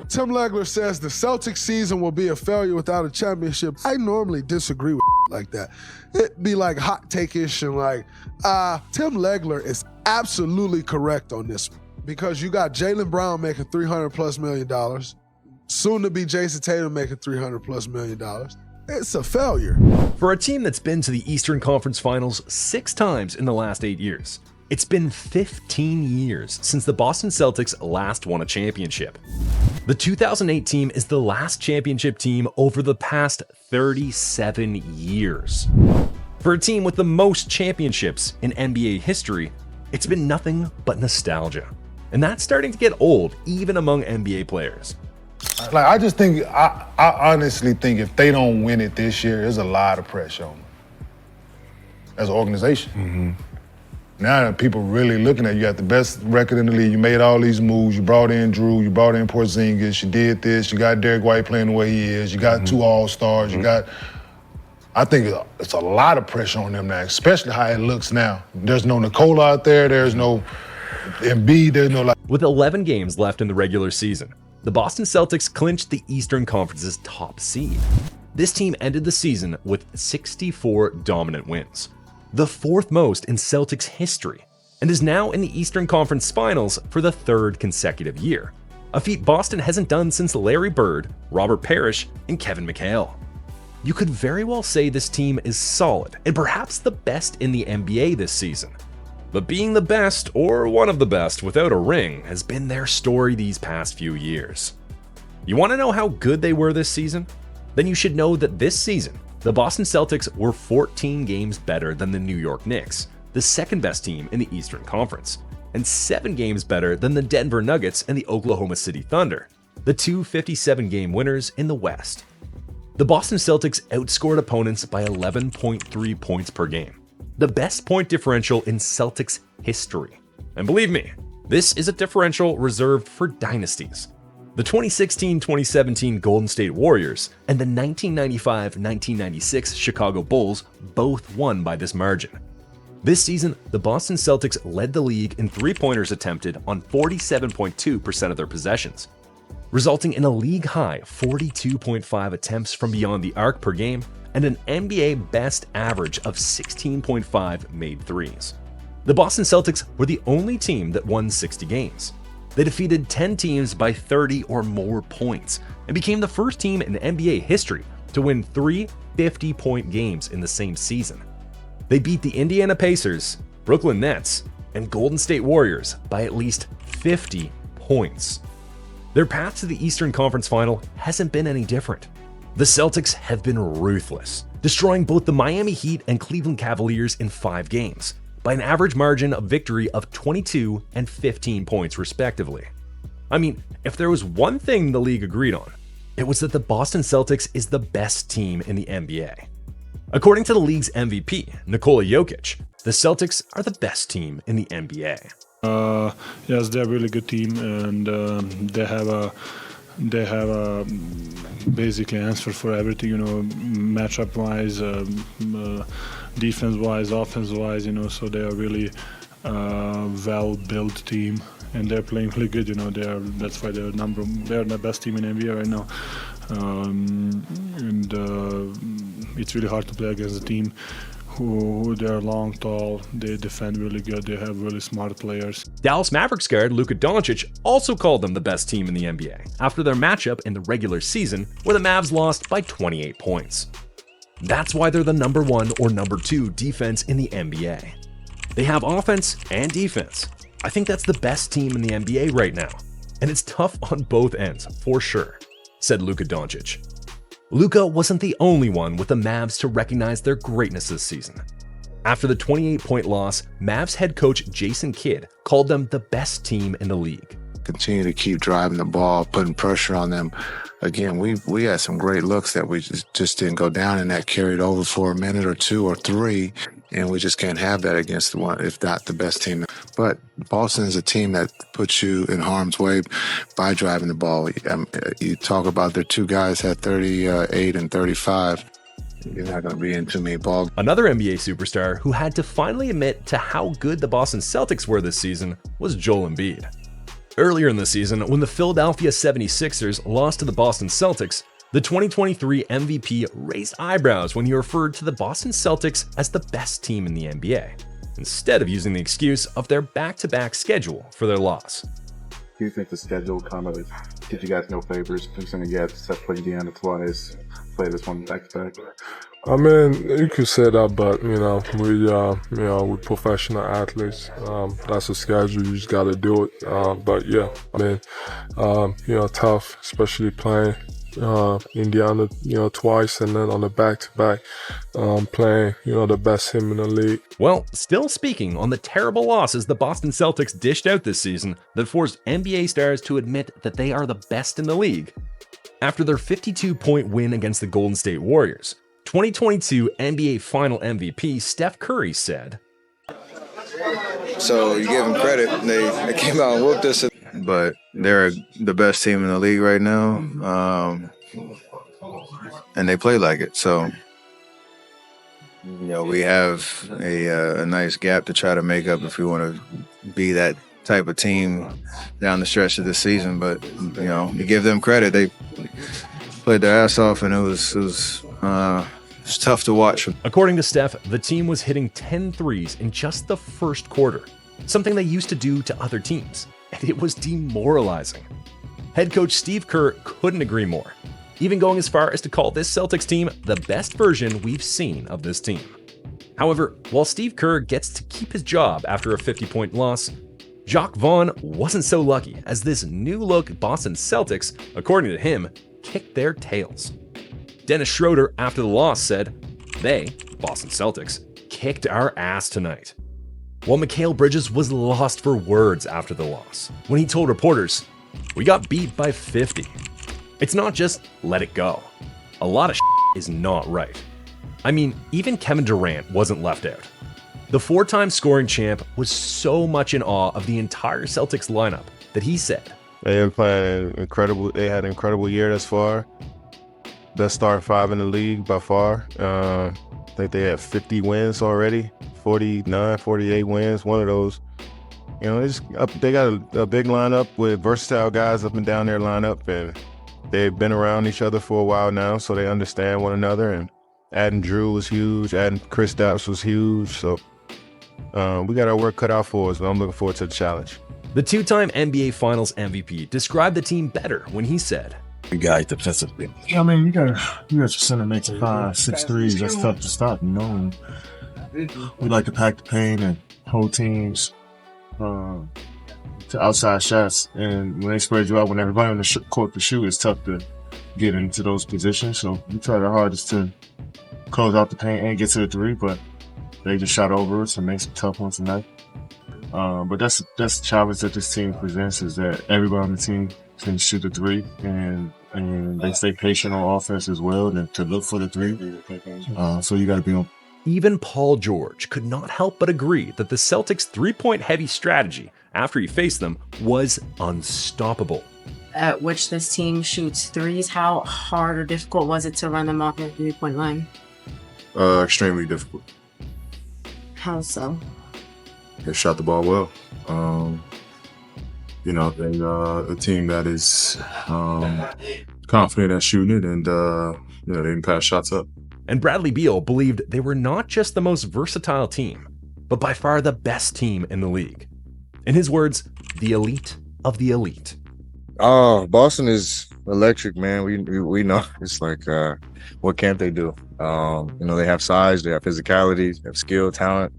Tim Legler says the Celtics season will be a failure without a championship. I normally disagree with like that. It'd be like hot take-ish and like, Tim Legler is absolutely correct on this one because you got Jaylen Brown making $300+ million, soon to be Jason Tatum making $300+ million. It's a failure. For a team that's been to the Eastern Conference Finals 6 times in the last 8 years, it's been 15 years since the Boston Celtics last won a championship. The 2008 team is the last championship team over the past 37 years. For a team with the most championships in NBA history, it's been nothing but nostalgia. and that's starting to get old even among NBA players. Like, I just think, I honestly think if they don't win it this year, there's a lot of pressure on them as an organization. Now people really looking at you. Got the best record in the league. You made all these moves. You brought in Drew. You brought in Porzingis. You did this. You got Derek White playing the way he is. You got 2 All-Stars. You got. I think it's a lot of pressure on them now, especially how it looks now. There's no Nikola out there. There's no Embiid. There's no With 11 games left in the regular season, the Boston Celtics clinched the Eastern Conference's top seed. This team ended the season with 64 dominant wins, the 4th most in Celtics history, and is now in the Eastern Conference Finals for the 3rd consecutive year, a feat Boston hasn't done since Larry Bird, Robert Parrish, and Kevin McHale. You could very well say this team is solid and perhaps the best in the NBA this season. But being the best, or one of the best, without a ring has been their story these past few years. You want to know how good they were this season? Then you should know that this season, the Boston Celtics were 14 games better than the New York Knicks, the 2nd best team in the Eastern Conference, and 7 games better than the Denver Nuggets and the Oklahoma City Thunder, the 2 57-game winners in the West. The Boston Celtics outscored opponents by 11.3 points per game, the best point differential in Celtics history. And believe me, this is a differential reserved for dynasties. The 2016-2017 Golden State Warriors and the 1995-1996 Chicago Bulls both won by this margin. This season, the Boston Celtics led the league in three-pointers attempted on 47.2% of their possessions, resulting in a league-high 42.5 attempts from beyond the arc per game and an NBA best average of 16.5 made threes. The Boston Celtics were the only team that won 60 games. They defeated 10 teams by 30 or more points and became the first team in NBA history to win 3 50-point games in the same season. They beat the Indiana Pacers, Brooklyn Nets, and Golden State Warriors by at least 50 points. Their path to the Eastern Conference Final hasn't been any different. The Celtics have been ruthless, destroying both the Miami Heat and Cleveland Cavaliers in 5 games, by an average margin of victory of 22 and 15 points respectively. I mean, if there was one thing the league agreed on, it was that the Boston Celtics is the best team in the NBA. According to the league's MVP, Nikola Jokic, the Celtics are the best team in the NBA. Yes, they're a really good team, and they have a basically answer for everything, matchup wise, defense wise, offense wise, so they are really well built team, and they're playing really good. That's why they're the best team in NBA right now, and it's really hard to play against a team who they're long, tall, they defend really good, they have really smart players. Dallas Mavericks guard Luka Doncic also called them the best team in the NBA after their matchup in the regular season where the Mavs lost by 28 points. That's why they're the number 1 or number 2 defense in the NBA. They have offense and defense. I think that's the best team in the NBA right now, and it's tough on both ends for sure, said Luka Doncic. Luka wasn't the only one with the Mavs to recognize their greatness this season. After the 28-point loss, Mavs head coach Jason Kidd called them the best team in the league. Continue to keep driving the ball, putting pressure on them. Again, we had some great looks that we just didn't go down, and that carried over for a minute or 2 or 3, and we just can't have that against the one, if not the best team. But Boston is a team that puts you in harm's way by driving the ball. You talk about their 2 guys had 38 and 35. You're not going to be in too many balls. Another NBA superstar who had to finally admit to how good the Boston Celtics were this season was Joel Embiid. Earlier in the season, when the Philadelphia 76ers lost to the Boston Celtics, the 2023 MVP raised eyebrows when he referred to the Boston Celtics as the best team in the NBA, instead of using the excuse of their back-to-back schedule for their loss. Do you think the schedule kind of did you guys no favors, fixing to get to play Indiana twice, play this one back-to-back? I mean, you could say that, but we're professional athletes. That's a schedule. You just got to do it. But yeah, I mean, tough, especially playing Indiana, twice, and then on the back-to-back, playing, the best team in the league. Well, still speaking on the terrible losses the Boston Celtics dished out this season that forced NBA stars to admit that they are the best in the league. After their 52-point win against the Golden State Warriors, 2022 NBA Final MVP Steph Curry said, So you give them credit. They came out and whooped us, but they're the best team in the league right now, and they play like it. So we have a nice gap to try to make up if we want to be that type of team down the stretch of the season. But you give them credit. They played their ass off, and it was tough to watch. According to Steph, the team was hitting 10 threes in just the first quarter, something they used to do to other teams, and it was demoralizing. Head coach Steve Kerr couldn't agree more, even going as far as to call this Celtics team the best version we've seen of this team. However, while Steve Kerr gets to keep his job after a 50-point loss, Jacques Vaughn wasn't so lucky, as this new-look Boston Celtics, according to him, kicked their tails. Dennis Schroeder, after the loss, said, "They, Boston Celtics, kicked our ass tonight." While Mikal Bridges was lost for words after the loss, when he told reporters, "We got beat by 50. It's not just let it go. A lot of is not right." I mean, even Kevin Durant wasn't left out. The four-time scoring champ was so much in awe of the entire Celtics lineup that he said, "They been playing incredible. They had an incredible year thus far. Best starting five in the league by far. I think they have 50 wins already, 49, 48 wins. One of those, they got a big lineup with versatile guys up and down their lineup, and they've been around each other for a while now, so they understand one another. And adding Drew was huge, adding Kristaps was huge. So we got our work cut out for us, but I'm looking forward to the challenge." The two-time NBA Finals MVP described the team better when he said, "We got defensively. I mean, you got your center making 5, 6 threes. That's tough to stop. We like to pack the paint and hold teams to outside shots. And when they spread you out, when everybody on the court to shoot, it's tough to get into those positions. So we try our hardest to close out the paint and get to the three, but they just shot over us and made some tough ones tonight. But that's the challenge that this team presents, is that everybody on the team can shoot the three, and they stay patient on offense as well, and to look for the three. So you got to be on. Even Paul George could not help but agree that the Celtics' three-point heavy strategy after he faced them was unstoppable. At which this team shoots threes, how hard or difficult was it to run them off the three-point line? Extremely difficult. How so? They shot the ball well. A team that is confident at shooting it, and they didn't pass shots up. And Bradley Beal believed they were not just the most versatile team, but by far the best team in the league. In his words, the elite of the elite. Boston is electric, man. We know. It's like, what can't they do? They have size, they have physicality, they have skill, talent,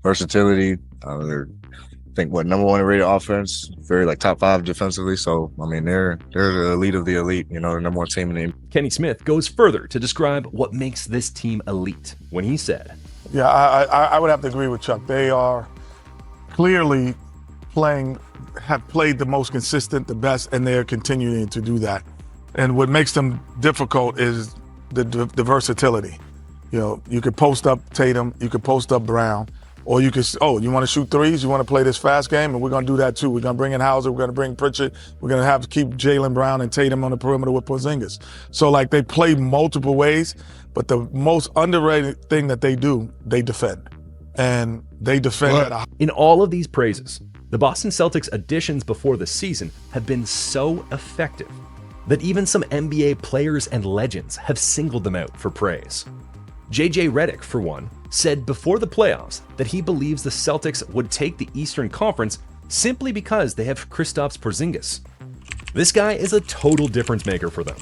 versatility. They're, I think, number one rated offense, very top 5 defensively. So, I mean, they're the elite of the elite, the number one team in the NBA. Kenny Smith goes further to describe what makes this team elite when he said, "Yeah, I would have to agree with Chuck. They are clearly have played the most consistent, the best, and they're continuing to do that. And what makes them difficult is the versatility. You could post up Tatum, you could post up Brown, or you could, you want to shoot threes, you want to play this fast game, and we're going to do that too. We're going to bring in Hauser, we're going to bring Pritchard, we're going to have to keep Jaylen Brown and Tatum on the perimeter with Porzingis. So they play multiple ways, but the most underrated thing that they do, they defend. And they defend at a... In all of these praises, the Boston Celtics additions before the season have been so effective that even some NBA players and legends have singled them out for praise. JJ Redick, for one, said before the playoffs that he believes the Celtics would take the Eastern Conference simply because they have Kristaps Porzingis. This guy is a total difference maker for them.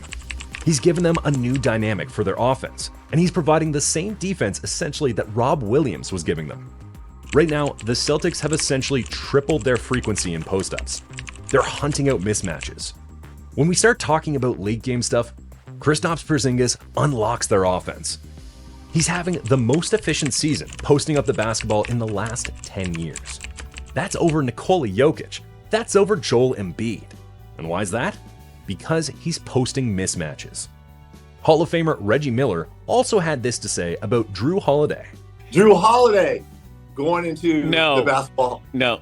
He's given them a new dynamic for their offense, and he's providing the same defense essentially that Rob Williams was giving them. Right now, the Celtics have essentially tripled their frequency in post-ups. They're hunting out mismatches. When we start talking about late game stuff, Kristaps Porzingis unlocks their offense. He's having the most efficient season posting up the basketball in the last 10 years. That's over Nikola Jokic. That's over Joel Embiid. And why is that? Because he's posting mismatches. Hall of Famer Reggie Miller also had this to say about Drew Holiday. Drew Holiday going into the basketball. No.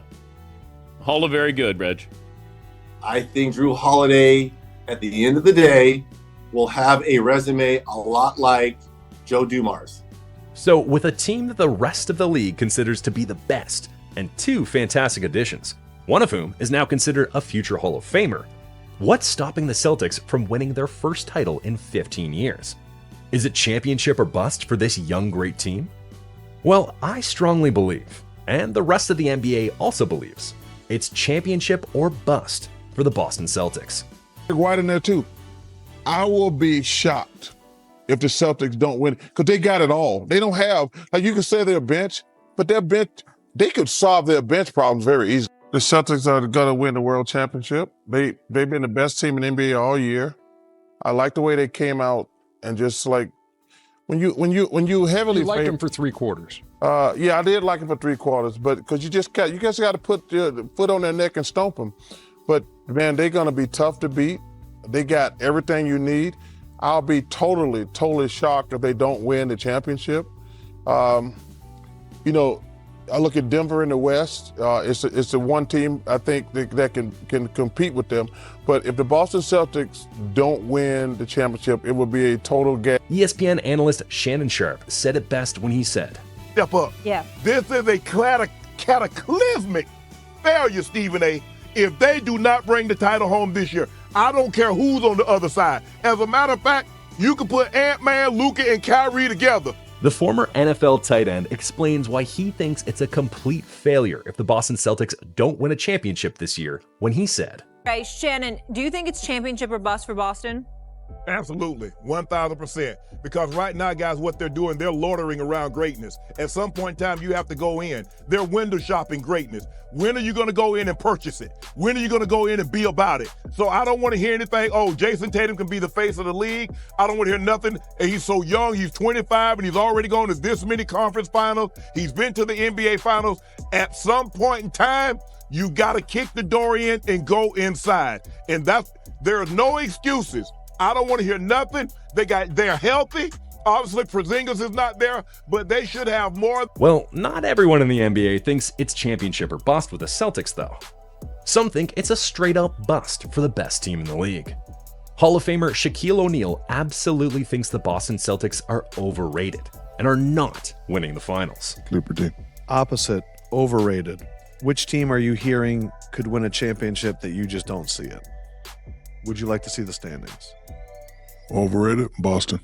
Hall of very good, Reg. I think Drew Holiday, at the end of the day, will have a resume a lot like Joe Dumars. So with a team that the rest of the league considers to be the best, and two fantastic additions, one of whom is now considered a future Hall of Famer, what's stopping the Celtics from winning their first title in 15 years? Is it championship or bust for this young great team? Well, I strongly believe, and the rest of the NBA also believes, it's championship or bust for the Boston Celtics. White in there too. I will be shocked if the Celtics don't win, because they got it all. They don't have, like you can say their bench, but their bench, they could solve their bench problems very easily. The Celtics are going to win the World Championship. They've been the best team in the NBA all year. I like the way they came out and just like when you heavily you liked them for 3 quarters. Yeah, I did like them for 3 quarters, but because you just got to put the foot on their neck and stomp them. But man, they're going to be tough to beat. They got everything you need. I'll be totally shocked if they don't win the championship. I look at Denver in the West. It's the one team I think that can compete with them. But if the Boston Celtics don't win the championship, it will be a total game. ESPN analyst Shannon Sharp said it best when he said, "Step up. Yeah. This is a cataclysmic failure, Stephen A. If they do not bring the title home this year, I don't care who's on the other side. As a matter of fact, you can put Ant-Man, Luka, and Kyrie together." The former NFL tight end explains why he thinks it's a complete failure if the Boston Celtics don't win a championship this year when he said, Okay, Shannon, do you think it's championship or bust for Boston? Absolutely, 1,000%. Because right now, guys, what they're doing, they're loitering around greatness. At some point in time, you have to go in. They're window shopping greatness. When are you going to go in and purchase it? When are you going to go in and be about it? So I don't want to hear anything, oh, Jason Tatum can be the face of the league. I don't want to hear nothing. And he's so young, he's 25, and he's already gone to this many conference finals. He's been to the NBA finals. At some point in time, you got to kick the door in and go inside. And there are no excuses. I don't want to hear nothing. They're healthy. Obviously, Porzingis is not there, but they should have more. Well, not everyone in the NBA thinks it's championship or bust with the Celtics, though. Some think it's a straight-up bust for the best team in the league. Hall of Famer Shaquille O'Neal absolutely thinks the Boston Celtics are overrated and are not winning the finals. Clipper team. Opposite, overrated. Which team are you hearing could win a championship that you just don't see it? Would you like to see the standings? Overrated, Boston.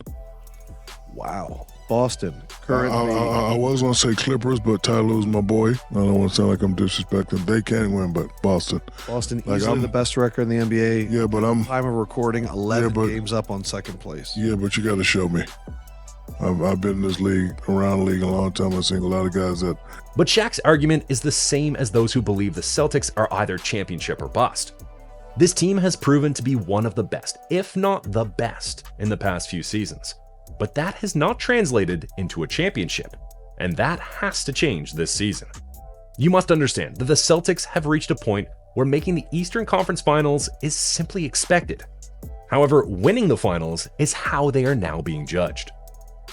Wow. Boston, currently. I was going to say Clippers, but Tyler's my boy. I don't want to sound like I'm disrespecting. They can win, but Boston. Boston, easily the best record in the NBA. Yeah, but time of recording, 11 games up on second place. Yeah, but you got to show me. I've been in this league, around the league a long time. I've seen a lot of guys that. But Shaq's argument is the same as those who believe the Celtics are either championship or bust. This team has proven to be one of the best, if not the best, in the past few seasons. But that has not translated into a championship, and that has to change this season. You must understand that the Celtics have reached a point where making the Eastern Conference Finals is simply expected. However, winning the finals is how they are now being judged.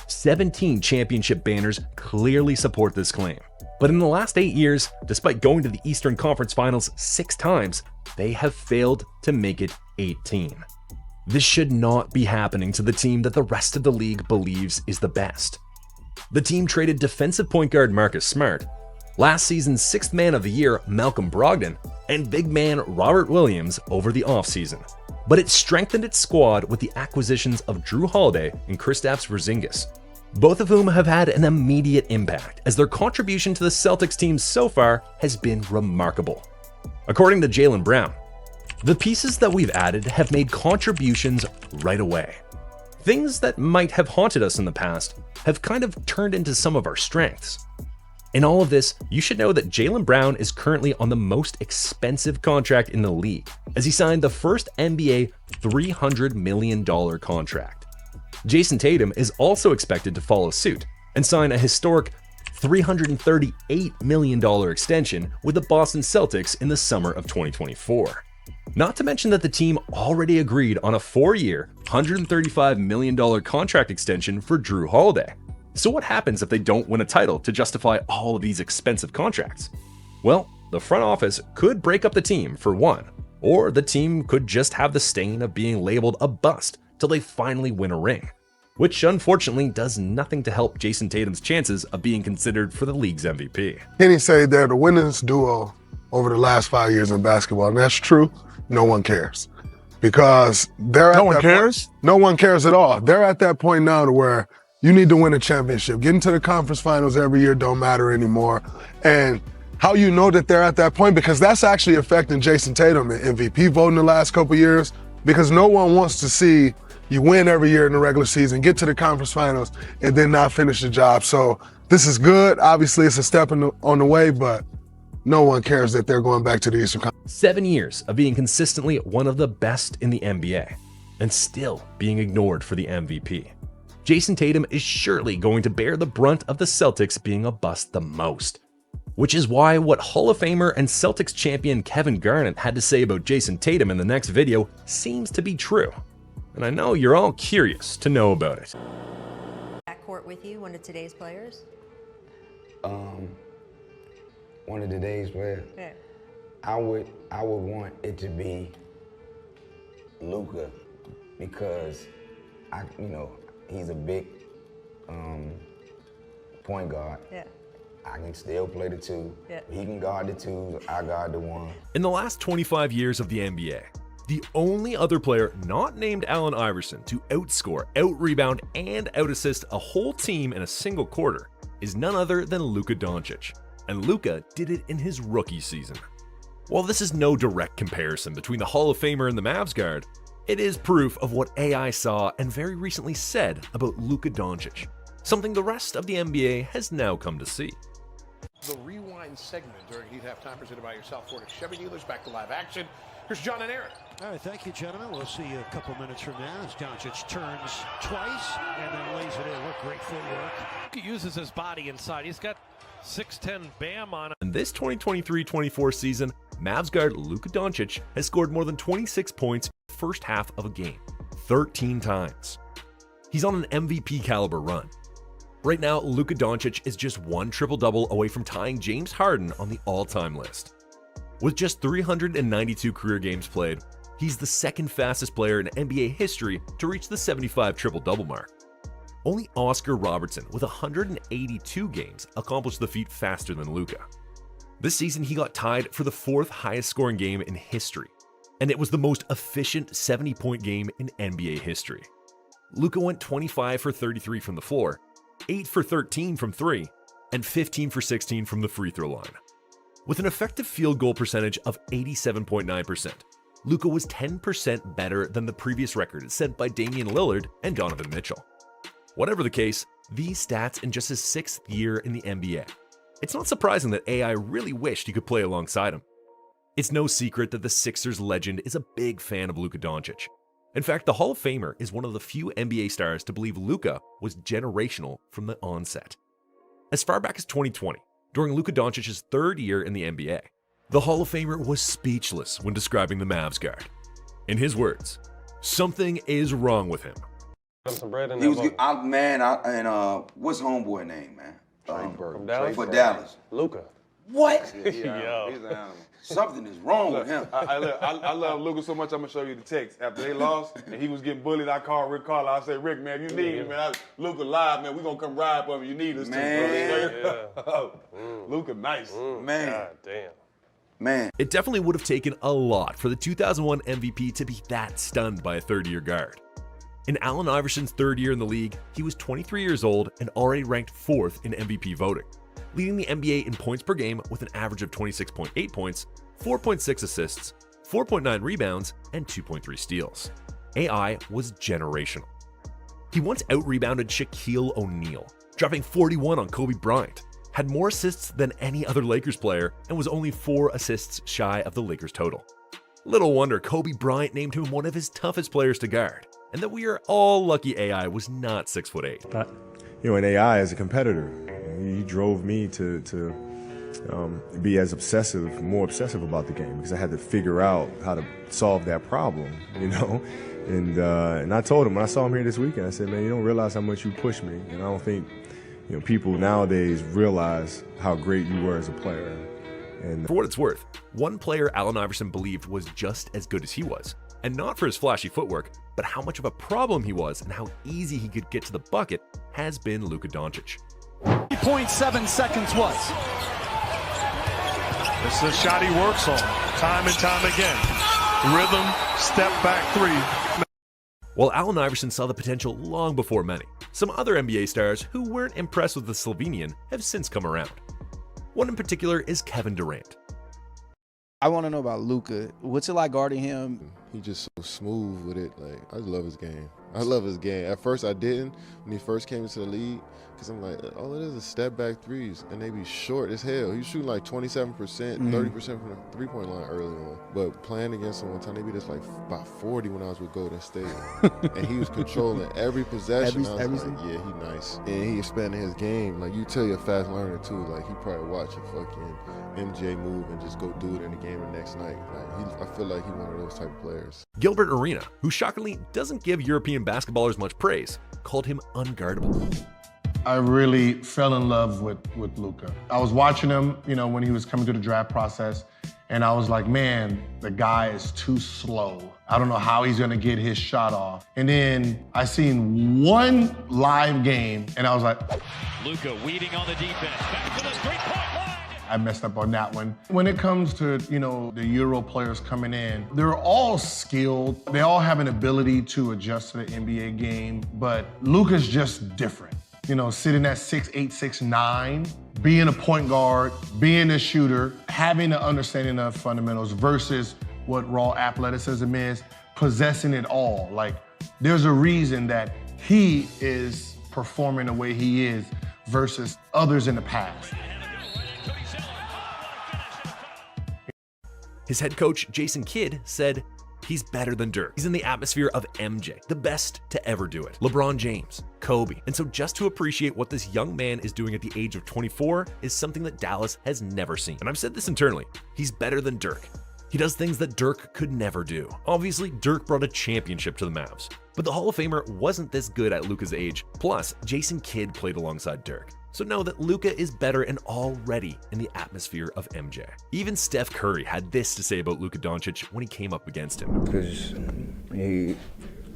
17 championship banners clearly support this claim. But in the last 8 years, despite going to the Eastern Conference Finals 6 times, they have failed to make it 18. This should not be happening to the team that the rest of the league believes is the best. The team traded defensive point guard Marcus Smart, last season's 6th man of the year Malcolm Brogdon, and big man Robert Williams over the offseason. But it strengthened its squad with the acquisitions of Drew Holiday and Kristaps Porzingis, both of whom have had an immediate impact as their contribution to the Celtics team so far has been remarkable. According to Jaylen Brown, the pieces that we've added have made contributions right away. Things that might have haunted us in the past have kind of turned into some of our strengths. In all of this, you should know that Jaylen Brown is currently on the most expensive contract in the league, as he signed the first NBA $300 million contract. Jason Tatum is also expected to follow suit and sign a historic $338 million extension with the Boston Celtics in the summer of 2024. Not to mention that the team already agreed on a 4-year, $135 million contract extension for Jrue Holiday. So what happens if they don't win a title to justify all of these expensive contracts? Well, the front office could break up the team for one, or the team could just have the stain of being labeled a bust till they finally win a ring, which unfortunately does nothing to help Jason Tatum's chances of being considered for the league's MVP. Kenny said they're the winningest duo over the last 5 years in basketball, and that's true. No one cares. Because they're at No one cares? No one cares at all. They're at that point now to where you need to win a championship. Getting to the conference finals every year don't matter anymore. And how you know that they're at that point, because that's actually affecting Jason Tatum in MVP voting the last couple years, because no one wants to see you win every year in the regular season, get to the conference finals, and then not finish the job. So this is good. Obviously, it's a step on the way, but no one cares that they're going back to the Eastern Conference. 7 years of being consistently one of the best in the NBA, and still being ignored for the MVP. Jason Tatum is surely going to bear the brunt of the Celtics being a bust the most. Which is why what Hall of Famer and Celtics champion Kevin Garnett had to say about Jason Tatum in the next video seems to be true. And I know you're all curious to know about it. Backcourt with you, one of today's players? One of today's players? Yeah. I would want it to be Luka, because he's a big point guard. Yeah. I can still play the two. Yeah. He can guard the two, I guard the one. In the last 25 years of the NBA, the only other player not named Allen Iverson to outscore, out-rebound, and out-assist a whole team in a single quarter is none other than Luka Doncic. And Luka did it in his rookie season. While this is no direct comparison between the Hall of Famer and the Mavs guard, it is proof of what AI saw and very recently said about Luka Doncic, something the rest of the NBA has now come to see. The rewind segment during Heat Halftime presented by your South Florida Chevy dealers. Back to live action. Here's John and Aaron. All right, thank you, gentlemen. We'll see you a couple minutes from now as Doncic turns twice and then lays it in. What great footwork. He uses his body inside. He's got 6'10" Bam on it. In this 2023-24 season, Mavs guard Luka Doncic has scored more than 26 points first half of a game, 13 times. He's on an MVP caliber run. Right now, Luka Doncic is just one triple-double away from tying James Harden on the all-time list. With just 392 career games played, he's the second fastest player in NBA history to reach the 75 triple-double mark. Only Oscar Robertson, with 182 games, accomplished the feat faster than Luka. This season, he got tied for the fourth highest scoring game in history, and it was the most efficient 70-point game in NBA history. Luka went 25 for 33 from the floor, 8 for 13 from 3, and 15 for 16 from the free throw line. With an effective field goal percentage of 87.9%, Luka was 10% better than the previous record set by Damian Lillard and Donovan Mitchell. Whatever the case, these stats in just his 6th year in the NBA. It's not surprising that AI really wished he could play alongside him. It's no secret that the Sixers legend is a big fan of Luka Doncic. In fact, the Hall of Famer is one of the few NBA stars to believe Luka was generational from the onset. As far back as 2020, during Luka Doncic's 3rd year in the NBA, the Hall of Famer was speechless when describing the Mavs guard. In his words, "Something is wrong with him." Some bread in He was good. What's homeboy name, man? From Dallas? For Dallas. Luka. What? He's an animal. Something is wrong with him. I love Luka so much, I'm going to show you the text. After they lost and he was getting bullied, I called Rick Carlisle. I said, Rick, man, you need him, man. Luka live, man. We're going to come ride for him. You need us man. Luka nice. Man. God damn. Man. It definitely would have taken a lot for the 2001 MVP to be that stunned by a 3rd-year guard. In Allen Iverson's 3rd year in the league, he was 23 years old and already ranked 4th in MVP voting, leading the NBA in points per game with an average of 26.8 points, 4.6 assists, 4.9 rebounds, and 2.3 steals. AI was generational. He once out-rebounded Shaquille O'Neal, dropping 41 on Kobe Bryant, had more assists than any other Lakers player, and was only 4 assists shy of the Lakers total. Little wonder Kobe Bryant named him one of his toughest players to guard, and that we are all lucky AI was not 6'8". And AI as a competitor, he drove me to be as more obsessive about the game, because I had to figure out how to solve that problem, And I told him when I saw him here this weekend, I said, man, you don't realize how much you push me, and I don't think people nowadays realize how great you were as a player. And for what it's worth, one player Allen Iverson believed was just as good as he was, and not for his flashy footwork, but how much of a problem he was and how easy he could get to the bucket, has been Luka Doncic. 0.7 seconds was. This is a shot he works on time and time again. Rhythm, step back three. While Allen Iverson saw the potential long before many, some other NBA stars who weren't impressed with the Slovenian have since come around. One in particular is Kevin Durant. I want to know about Luka. What's it like guarding him? He's just so smooth with it. I love his game. I love his game. At first I didn't when he first came into the league, because I'm like, all it is step back threes, and they be short as hell. He was shooting like 27%, 30% from the three-point line early on. But playing against him one time, they be just like about 40 when I was with Golden State. And he was controlling every possession. I was like, yeah, he nice. And he expanded his game. You tell you're a fast learner too. He probably watch a fucking MJ move and just go do it in the game the next night. I feel like he's one of those type of players. Gilbert Arenas, who shockingly doesn't give European basketballers much praise, called him unguardable. I really fell in love with Luka. I was watching him, when he was coming through the draft process, and I was like, man, the guy is too slow. I don't know how he's gonna get his shot off. And then I seen one live game, and I was like, Luka weeding on the defense, back to the three-point line. I messed up on that one. When it comes to, the Euro players coming in, they're all skilled. They all have an ability to adjust to the NBA game, but Luka's just different. Sitting at 6'8", 6'9", being a point guard, being a shooter, having an understanding of fundamentals versus what raw athleticism is, possessing it all. There's a reason that he is performing the way he is versus others in the past. His head coach, Jason Kidd, said, he's better than Dirk. He's in the atmosphere of MJ, the best to ever do it. LeBron James, Kobe. And so just to appreciate what this young man is doing at the age of 24 is something that Dallas has never seen. And I've said this internally, he's better than Dirk. He does things that Dirk could never do. Obviously, Dirk brought a championship to the Mavs, but the Hall of Famer wasn't this good at Luka's age. Plus, Jason Kidd played alongside Dirk. So know that Luka is better and already in the atmosphere of MJ. Even Steph Curry had this to say about Luka Doncic when he came up against him. Because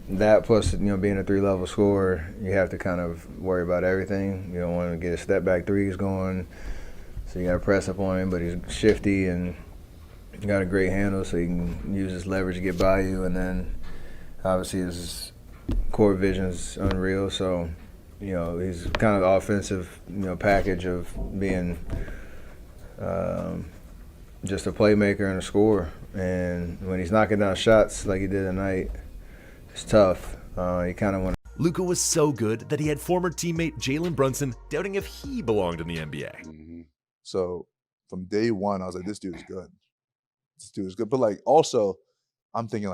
that plus, being a 3-level scorer, you have to kind of worry about everything. You don't want to get his step back threes going, so you got to press up on him, but he's shifty and got a great handle, so he can use his leverage to get by you, and then obviously his court vision is unreal, so he's kind of the offensive, package of being just a playmaker and a scorer. And when he's knocking down shots like he did tonight, it's tough. You kind of want to. Luka was so good that he had former teammate Jalen Brunson doubting if he belonged in the NBA. Mm-hmm. So from day one, I was like, this dude is good. This dude is good. But also, I'm thinking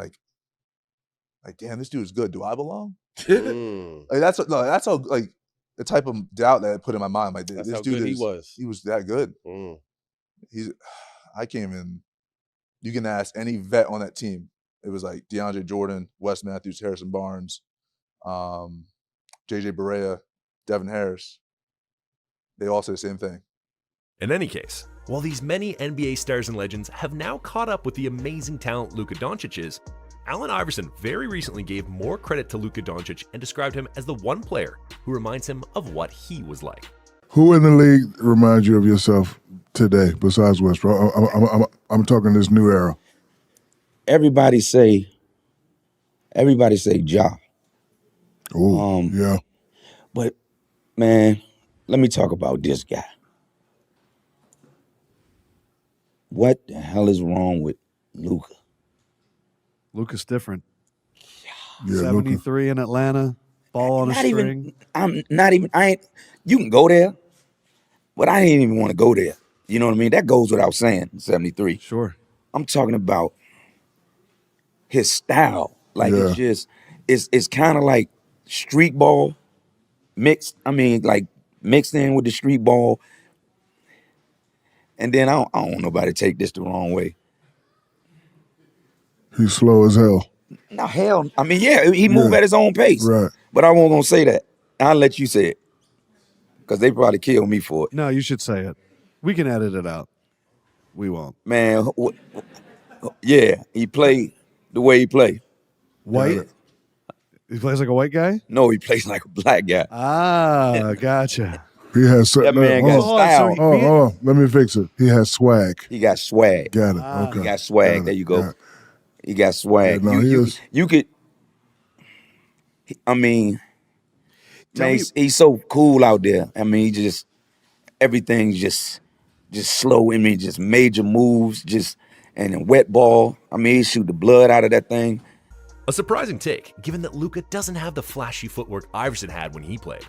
damn, this dude is good. Do I belong? That's how the type of doubt that I put in my mind. That's this how dude good he was that good. Mm. I can't even. You can ask any vet on that team. It was DeAndre Jordan, Wes Matthews, Harrison Barnes, JJ Barea, Devin Harris. They all say the same thing. In any case, while these many NBA stars and legends have now caught up with the amazing talent Luka Doncic is, Allen Iverson very recently gave more credit to Luka Doncic and described him as the one player who reminds him of what he was like. Who in the league reminds you of yourself today besides Westbrook? I'm talking this new era. Everybody say Ja. Oh, yeah. But, man, let me talk about this guy. What the hell is wrong with Luka? Luka's different. Yeah, 73 in Atlanta, ball on a string. You can go there. But I didn't even want to go there. You know what I mean? That goes without saying, 73. Sure. I'm talking about his style. Like, it's just, it's kind of like street ball mixed in with the street ball. And then I don't want nobody to take this the wrong way. He's slow as hell. No, hell, I mean, yeah, he move at his own pace. Right. But I won't gonna say that. I'll let you say it. Because they probably kill me for it. No, you should say it. We can edit it out. We won't. Man, yeah, he play the way he play. White? He plays like a white guy? No, he plays like a black guy. Ah, gotcha. He has That man got style. Hold on. Let me fix it. He has swag. He got swag. Got it. Okay. He got swag. There you go. He got swag. Yeah, no, you could. I mean, man, he's so cool out there. I mean, everything's just slow. I mean, just major moves, and then wet ball. I mean, he shoot the blood out of that thing. A surprising take, given that Luka doesn't have the flashy footwork Iverson had when he played.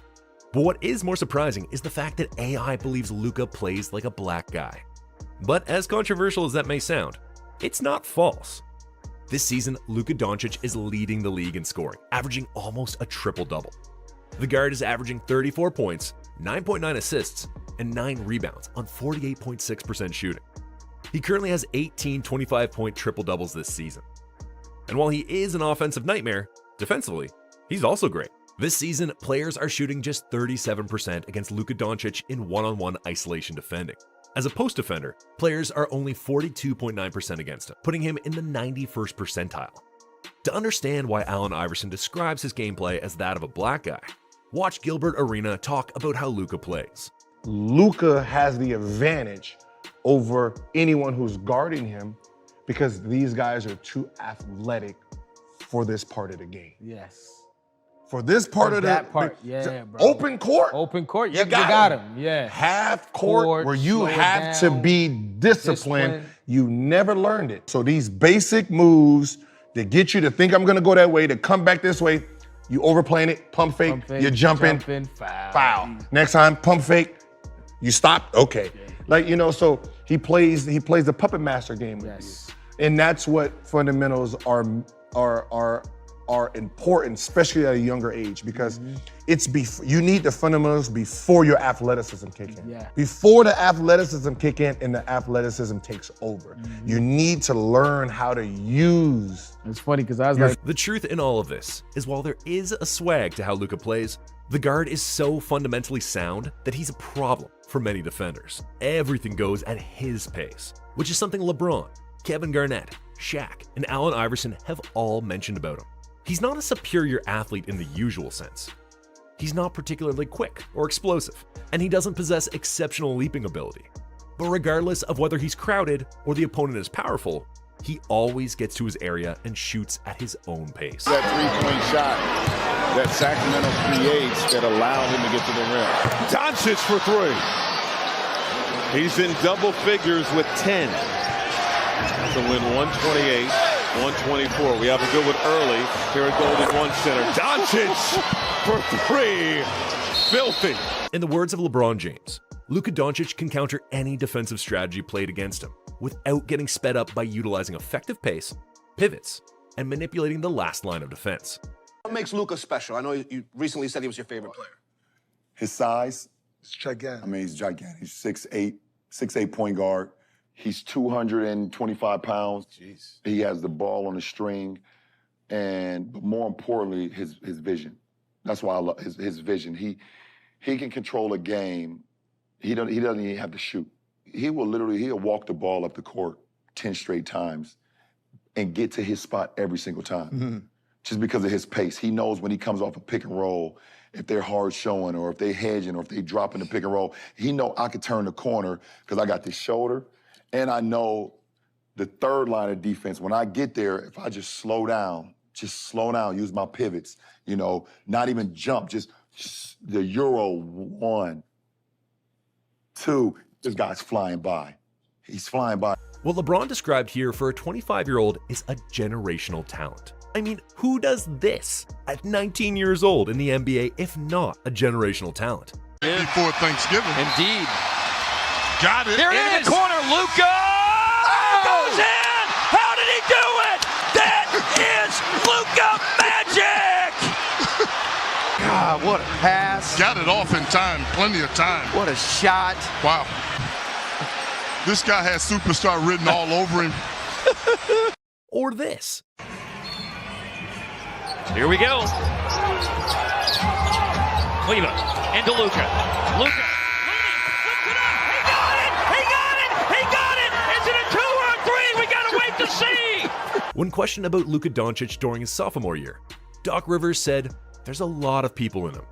But what is more surprising is the fact that AI believes Luka plays like a black guy. But as controversial as that may sound, it's not false. This season, Luka Doncic is leading the league in scoring, averaging almost a triple-double. The guard is averaging 34 points, 9.9 assists, and 9 rebounds on 48.6% shooting. He currently has 18 25-point triple-doubles this season. And while he is an offensive nightmare, defensively, he's also great. This season, players are shooting just 37% against Luka Doncic in one-on-one isolation defending. As a post defender, players are only 42.9% against him, putting him in the 91st percentile. To understand why Allen Iverson describes his gameplay as that of a black guy, watch Gilbert Arena talk about how Luka plays. Luka has the advantage over anyone who's guarding him because these guys are too athletic for this part of the game. Yes. For this part of that part, yeah, bro. Open court. Open court, You you got got him. Yeah. Half court where you slow it have to down, be disciplined. You never learned it. So these basic moves that get you to think I'm gonna go that way, to come back this way, you overplaying it, pump fake, you're jumping, foul. Next time, pump fake, you stop, okay. Like, you know, so he plays the puppet master game with you. And that's what fundamentals are important, especially at a younger age, because you need the fundamentals before your athleticism kick in. Yeah. Before the athleticism kick in and the athleticism takes over. You need to learn how to use. It's funny because I was like, The truth in all of this is while there is a swag to how Luka plays, the guard is so fundamentally sound that he's a problem for many defenders. Everything goes at his pace, which is something LeBron, Kevin Garnett, Shaq, and Allen Iverson have all mentioned about him. He's not a superior athlete in the usual sense. He's not particularly quick or explosive, and he doesn't possess exceptional leaping ability. But regardless of whether he's crowded or the opponent is powerful, he always gets to his area and shoots at his own pace. That three-point shot that Sacramento creates that allow him to get to the rim. Doncic for three. He's in double figures with 10 to win 128, 124. We have a good one early here at Golden One Center. Doncic for three. Filthy. In the words of LeBron James, Luka Doncic can counter any defensive strategy played against him without getting sped up by utilizing effective pace, pivots, and manipulating the last line of defense. What makes Luka special? I know you recently said he was your favorite player. His size. It's gigantic. I mean, he's gigantic. He's 6'8" point guard. He's 225 pounds. Jeez. He has the ball on the string, but more importantly, his vision. That's why I love his vision. He can control a game. He doesn't even have to shoot. He'll walk the ball up the court 10 straight times and get to his spot every single time. Just because of his pace. He knows when he comes off a pick and roll, if they're hard showing or if they hedging or if they dropping the pick and roll, he know I could turn the corner because I got this shoulder. And I know the third line of defense, when I get there, if I just slow down, use my pivots, not even jump, just the Euro 1, 2, this guy's flying by. He's flying by. What LeBron described here for a 25-year-old is a generational talent. I mean, who does this at 19 years old in the NBA if not a generational talent? Before Thanksgiving. Indeed. Got it. There it is. In the corner, Luka goes in. How did he do it? That is Luka magic. God, what a pass. Got it off in time. Plenty of time. What a shot. Wow. This guy has superstar written all over him. Or this. Here we go. Cleveland into Luka. Luka. When questioned about Luka Doncic during his sophomore year, Doc Rivers said, "There's a lot of people in him."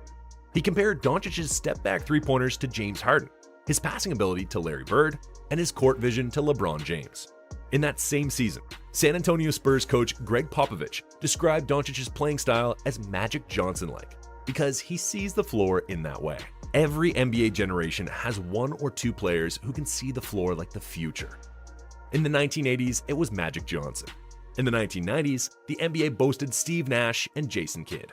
He compared Doncic's step-back three-pointers to James Harden, his passing ability to Larry Bird, and his court vision to LeBron James. In that same season, San Antonio Spurs coach Greg Popovich described Doncic's playing style as Magic Johnson-like because he sees the floor in that way. Every NBA generation has one or two players who can see the floor like the future. In the 1980s, it was Magic Johnson. In the 1990s, the NBA boasted Steve Nash and Jason Kidd.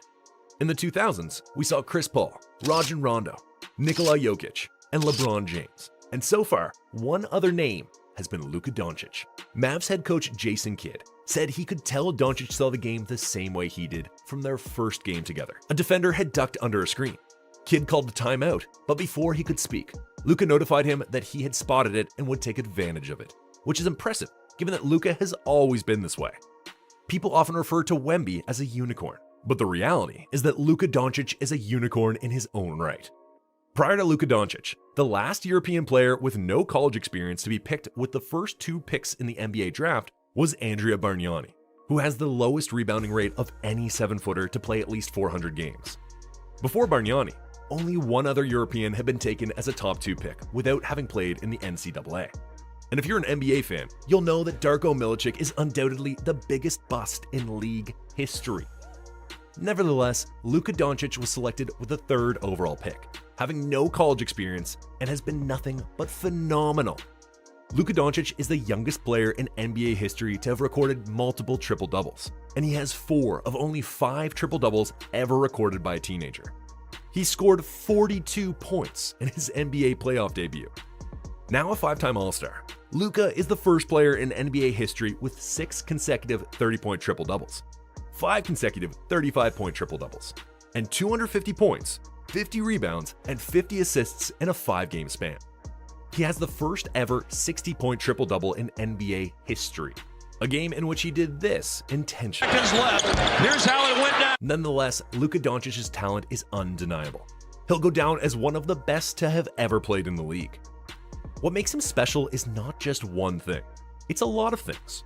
In the 2000s, we saw Chris Paul, Rajon Rondo, Nikola Jokic, and LeBron James. And so far, one other name has been Luka Doncic. Mavs head coach Jason Kidd said he could tell Doncic saw the game the same way he did from their first game together. A defender had ducked under a screen. Kidd called a timeout, but before he could speak, Luka notified him that he had spotted it and would take advantage of it, which is impressive given that Luka has always been this way. People often refer to Wemby as a unicorn, but the reality is that Luka Doncic is a unicorn in his own right. Prior to Luka Doncic, the last European player with no college experience to be picked with the first 2 picks in the NBA draft was Andrea Bargnani, who has the lowest rebounding rate of any 7-footer to play at least 400 games. Before Bargnani, only one other European had been taken as a top 2 pick without having played in the NCAA. And if you're an NBA fan, you'll know that Darko Milicic is undoubtedly the biggest bust in league history. Nevertheless, Luka Doncic was selected with the 3rd overall pick, having no college experience and has been nothing but phenomenal. Luka Doncic is the youngest player in NBA history to have recorded multiple triple-doubles, and he has 4 of only 5 triple-doubles ever recorded by a teenager. He scored 42 points in his NBA playoff debut. Now a 5-time All-Star, Luka is the first player in NBA history with 6 consecutive 30-point triple-doubles, 5 consecutive 35-point triple-doubles, and 250 points, 50 rebounds, and 50 assists in a 5-game span. He has the first ever 60-point triple-double in NBA history, a game in which he did this intentionally. Seconds left. Here's how it went down. Nonetheless, Luka Doncic's talent is undeniable. He'll go down as one of the best to have ever played in the league. What makes him special is not just one thing, it's a lot of things.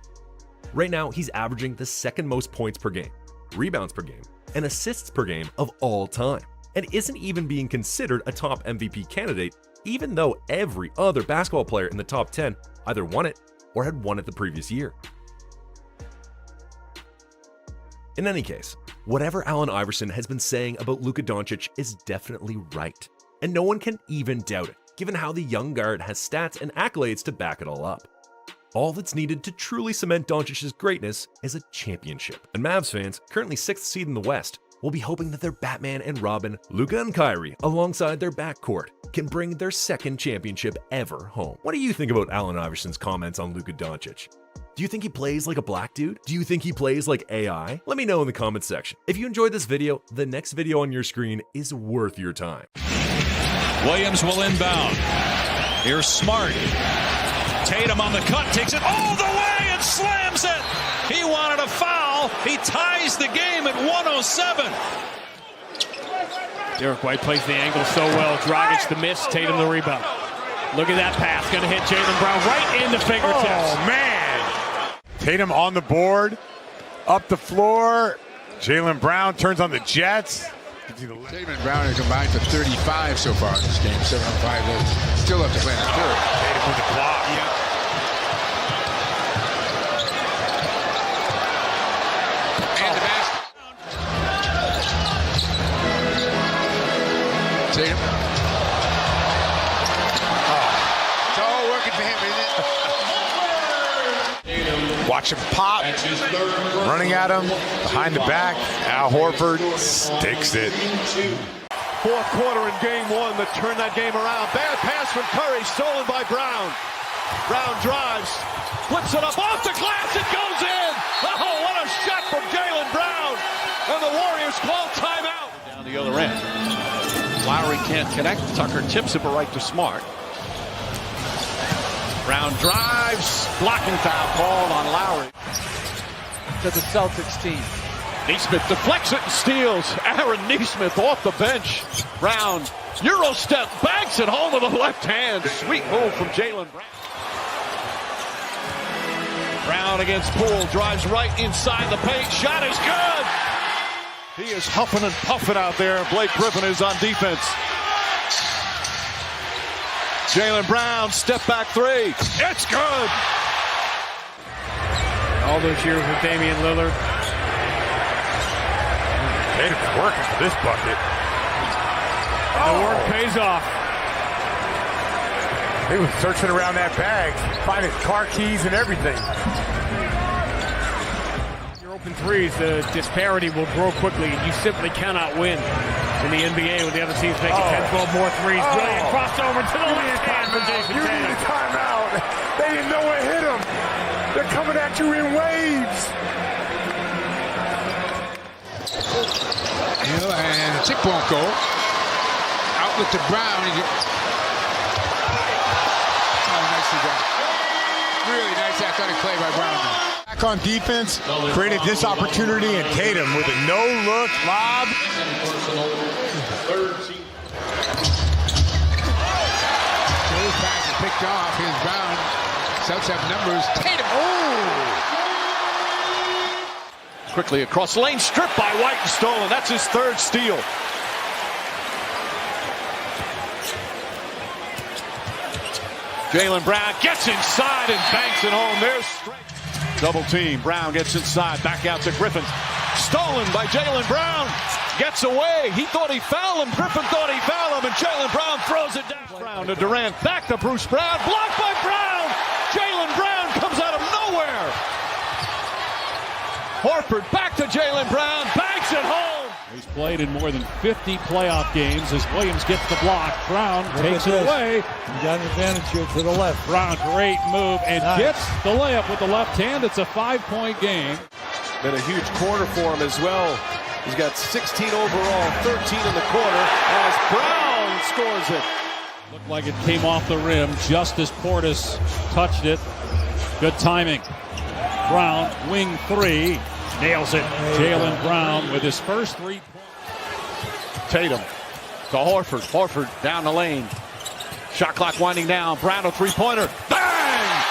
Right now, he's averaging the 2nd most points per game, rebounds per game, and assists per game of all time, and isn't even being considered a top MVP candidate, even though every other basketball player in the top 10 either won it or had won it the previous year. In any case, whatever Allen Iverson has been saying about Luka Doncic is definitely right, and no one can even doubt it, given how the young guard has stats and accolades to back it all up. All that's needed to truly cement Doncic's greatness is a championship, and Mavs fans, currently 6th seed in the West, will be hoping that their Batman and Robin, Luka and Kyrie, alongside their backcourt, can bring their 2nd championship ever home. What do you think about Allen Iverson's comments on Luka Doncic? Do you think he plays like a black dude? Do you think he plays like AI? Let me know in the comments section. If you enjoyed this video, the next video on your screen is worth your time. Williams will inbound. Here's Smart. Tatum on the cut, takes it all the way and slams it. He wanted a foul. He ties the game at 107. Derek White plays the angle so well. Dragic the miss, Tatum the rebound. Look at that pass. Going to hit Jaylen Brown right in the fingertips. Oh, man. Tatum on the board, up the floor. Jaylen Brown turns on the Jets. Tatum and Brown have combined for 35 so far in this game. 7 on 5. Still up to play in the 3rd. Tatum with the block. Yep. And the basket. Tatum. Oh. It's all working for him, isn't it? Watch him pop, running at him, behind the back. Al Horford sticks it. 4th quarter in game 1 that turned that game around. Bad pass from Curry. three, stolen by Brown. Brown drives, flips it up off the glass, it goes in! Oh, what a shot from Jaylen Brown! And the Warriors call timeout. Down the other end. Lowry can't connect. Tucker tips it, but right to Smart. Brown drives, blocking foul called on Lowry. To the Celtics team. Neesmith deflects it and steals. Aaron Neesmith off the bench. Brown, Euro step, banks it home with the left hand. Sweet move from Jaylen Brown. Brown against Poole, drives right inside the paint. Shot is good. He is huffing and puffing out there. Blake Griffin is on defense. Jaylen Brown, step back three. It's good. All those years with Damian Lillard. Tatum's working for this bucket. The work pays off. He was searching around that bag, finding car keys and everything. Your open threes, the disparity will grow quickly. You simply cannot win in the NBA with the other teams making 10, 12 more threes. Brilliant crossover to the left hand for Jason Tatum. You need a timeout. They didn't know what hit them. They're coming at you in waves. And the tip won't go. Out with the Brown. Nicely done. Really nice athletic play by Brown. Back on defense, created this opportunity, and Tatum with a no-look lob. Those passes picked off. Here's Brown. Celtics have numbers. Tatum. Quickly across the lane, stripped by White and stolen. That's his third steal. Jaylen Brown gets inside and banks it home. There's strength. Double team. Brown gets inside. Back out to Griffin. Stolen by Jaylen Brown. Gets away. He thought he fouled him. Griffin thought he fouled him. And Jaylen Brown throws it down. Brown to Durant. Back to Bruce Brown. Blocked by Brown. Jaylen Brown comes out of nowhere. Horford back to Jaylen Brown. Banks it home. He's played in more than 50 playoff games as Williams gets the block. Brown takes it away. You got an advantage here to the left. Brown, great move, and gets the layup with the left hand. It's a 5-point game. Been a huge quarter for him as well. He's got 16 overall, 13 in the quarter as Brown scores it. Looked like it came off the rim just as Portis touched it. Good timing. Brown, wing three, nails it. Jaylen Brown with his first 3 points. Tatum to Horford. Horford down the lane. Shot clock winding down. Brown a three-pointer. Bang!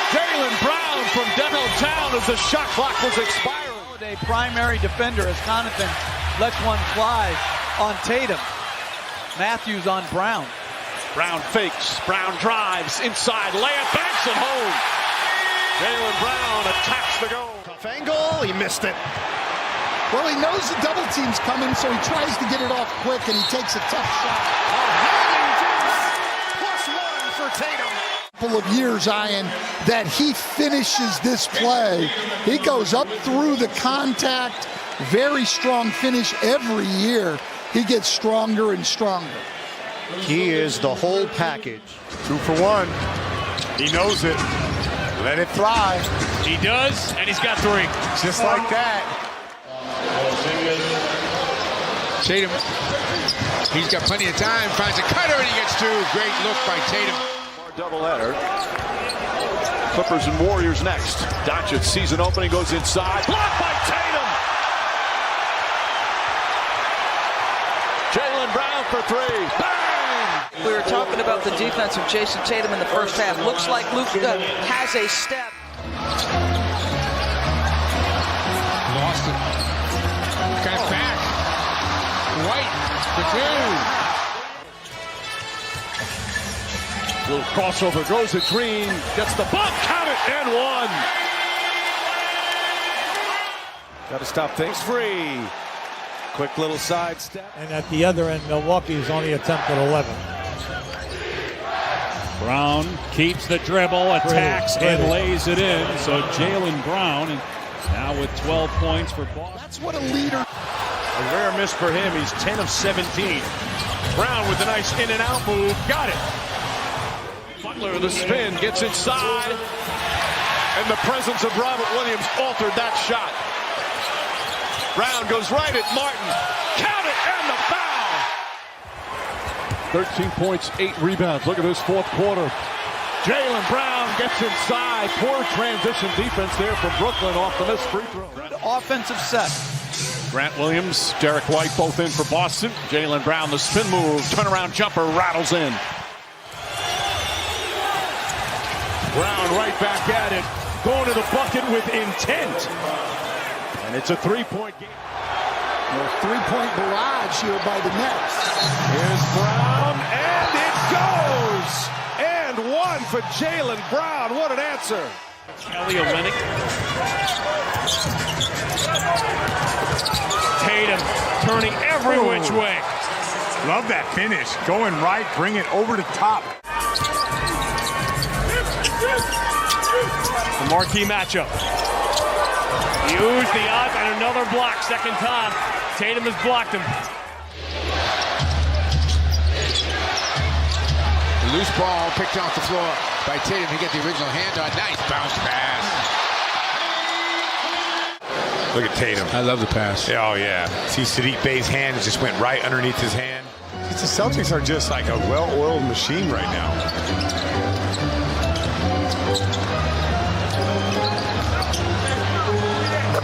Jaylen Brown from downtown as the shot clock was expiring. A primary defender as Connaughton lets one fly on Tatum. Matthews on Brown. Brown fakes. Brown drives inside. Layup, banks it home. Jaylen Brown attacks the goal. Tough angle, he missed it. Well, he knows the double team's coming, so he tries to get it off quick, and he takes a tough shot. +1 for Tatum. Couple of years, Ian, that he finishes this play. He goes up through the contact. Very strong finish every year. He gets stronger and stronger. He is the whole package. 2 for 1. He knows it. Let it fly. He does, and he's got 3. Just like that. Tatum, he's got plenty of time, finds a cutter, and he gets 2. Great look by Tatum. Doubleheader. Clippers and Warriors next. Doncic season opening goes inside. Blocked by Tatum. Jaylen Brown for 3. Bang! We were talking about the defense of Jason Tatum in the first half. Looks like Luka has a step. Lost it. Got back. White for 2. Little crossover, goes to Green, gets the bump, count it, and 1. Got to stop things free. Quick little side step. And at the other end, Milwaukee has only attempted 11. Brown keeps the dribble, attacks, and lays it in. So Jaylen Brown, and now with 12 points for Boston. That's what a leader. A rare miss for him. He's 10 of 17. Brown with a nice in and out move. Got it. Butler, the spin, gets inside. And the presence of Robert Williams altered that shot. Brown goes right at Martin. Count it, and the foul. 13 points, 8 rebounds. Look at this fourth quarter. Jaylen Brown gets inside. Poor transition defense there from Brooklyn off the missed free throw. Good offensive set. Grant Williams, Derek White both in for Boston. Jaylen Brown, the spin move, turnaround jumper rattles in. Brown right back at it. Going to the bucket with intent. And it's a three-point game. A three-point barrage here by the Nets. Here's Brown, and it goes! And one for Jaylen Brown. What an answer. Kelly Olynyk. Tatum turning every which way. Love that finish. Going right, bring it over the top. The marquee matchup. Use the odds and another block. Second time. Tatum has blocked him. Loose ball picked off the floor by Tatum. He get the original hand on. Nice bounce pass. Look at Tatum. I love the pass. Oh, yeah. See Sadiq Bey's hand just went right underneath his hand. The Celtics are just like a well-oiled machine right now.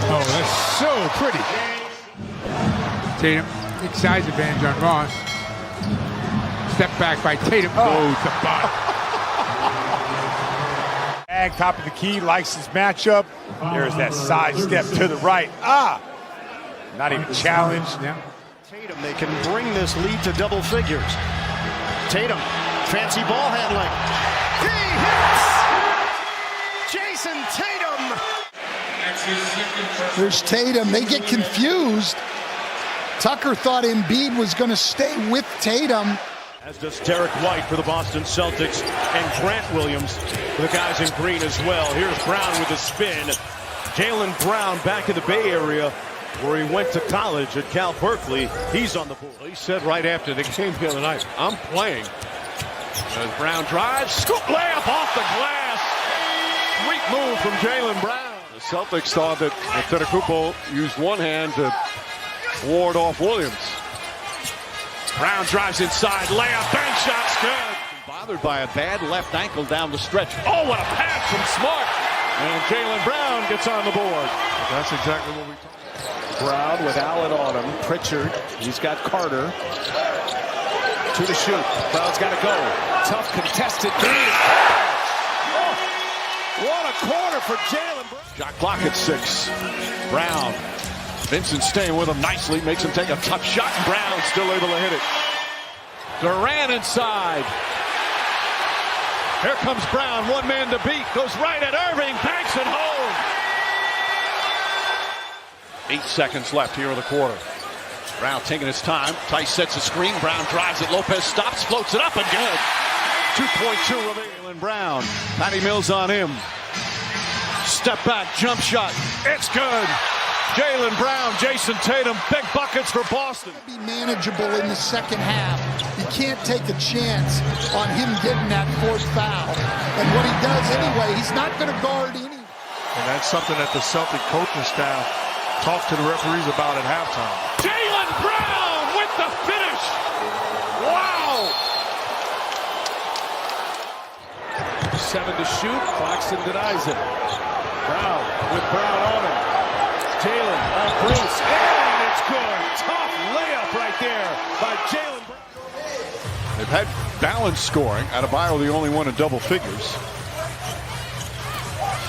Oh, that's so pretty. Tatum, big size advantage on Ross. Step back by Tatum. Oh, the bottom. Ag, top of the key, likes his matchup. There's that side step to the right. Not even challenged. Yeah. Tatum, they can bring this lead to double figures. Tatum, fancy ball handling. He hits! Jason Tatum! There's Tatum. They get confused. Tucker thought Embiid was going to stay with Tatum. As does Derek White for the Boston Celtics and Grant Williams for the guys in green as well. Here's Brown with the spin. Jaylen Brown back in the Bay Area where he went to college at Cal Berkeley. He's on the board. He said right after the game the other night, I'm playing. As Brown drives, scoop layup off the glass. Sweet move from Jaylen Brown. The Celtics thought that Antetokounmpo used one hand to ward off Williams. Brown drives inside, layup, bank shot's good. Bothered by a bad left ankle down the stretch. Oh, what a pass from Smart. And Jaylen Brown gets on the board. That's exactly what we talked about. Brown with Allen on him. Pritchard, he's got Carter. To the shoot. Brown's got to go. Tough contested game. Oh, what a corner for Jaylen Brown. Shot clock at 6. Brown. Vincent staying with him nicely, makes him take a tough shot, and Brown still able to hit it. Durant inside. Here comes Brown, one man to beat, goes right at Irving, banks it home. 8 seconds left here in the quarter. Brown taking his time. Tice sets a screen. Brown drives it. Lopez stops, floats it up, and good. 2.2 remaining. Brown. Patty Mills on him. Step back, jump shot. It's good. Jaylen Brown, Jason Tatum, big buckets for Boston. Be manageable in the second half. You can't take a chance on him getting that fourth foul. And what he does anyway, he's not going to guard any. And that's something that the Celtic coaching staff talked to the referees about at halftime. Jaylen Brown with the finish. Wow. 7 to shoot. Claxton denies it. Brown with Brown on him. Jaylen on Bruce, and it's good. Tough layup right there by Jaylen Brown. They've had balanced scoring. Adebayo the only one in double figures.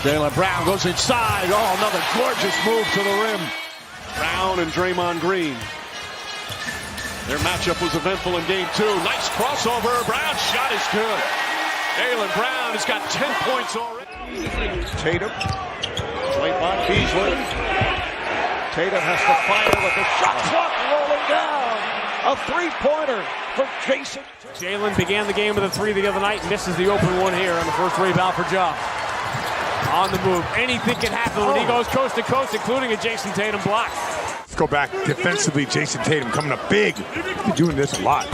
Jaylen Brown goes inside. Oh, another gorgeous move to the rim. Brown and Draymond Green. Their matchup was eventful in game 2. Nice crossover. Brown's shot is good. Jaylen Brown has got 10 points already. Tatum. Draymond Beasley. Tatum has to fire with the shot clock rolling down. A three-pointer for Jason. Jaylen began the game with a 3 the other night, misses the open one here on the first rebound for Ja. On the move, anything can happen when he goes coast to coast, including a Jason Tatum block. Let's go back defensively. Jason Tatum coming up big. He's been doing this a lot.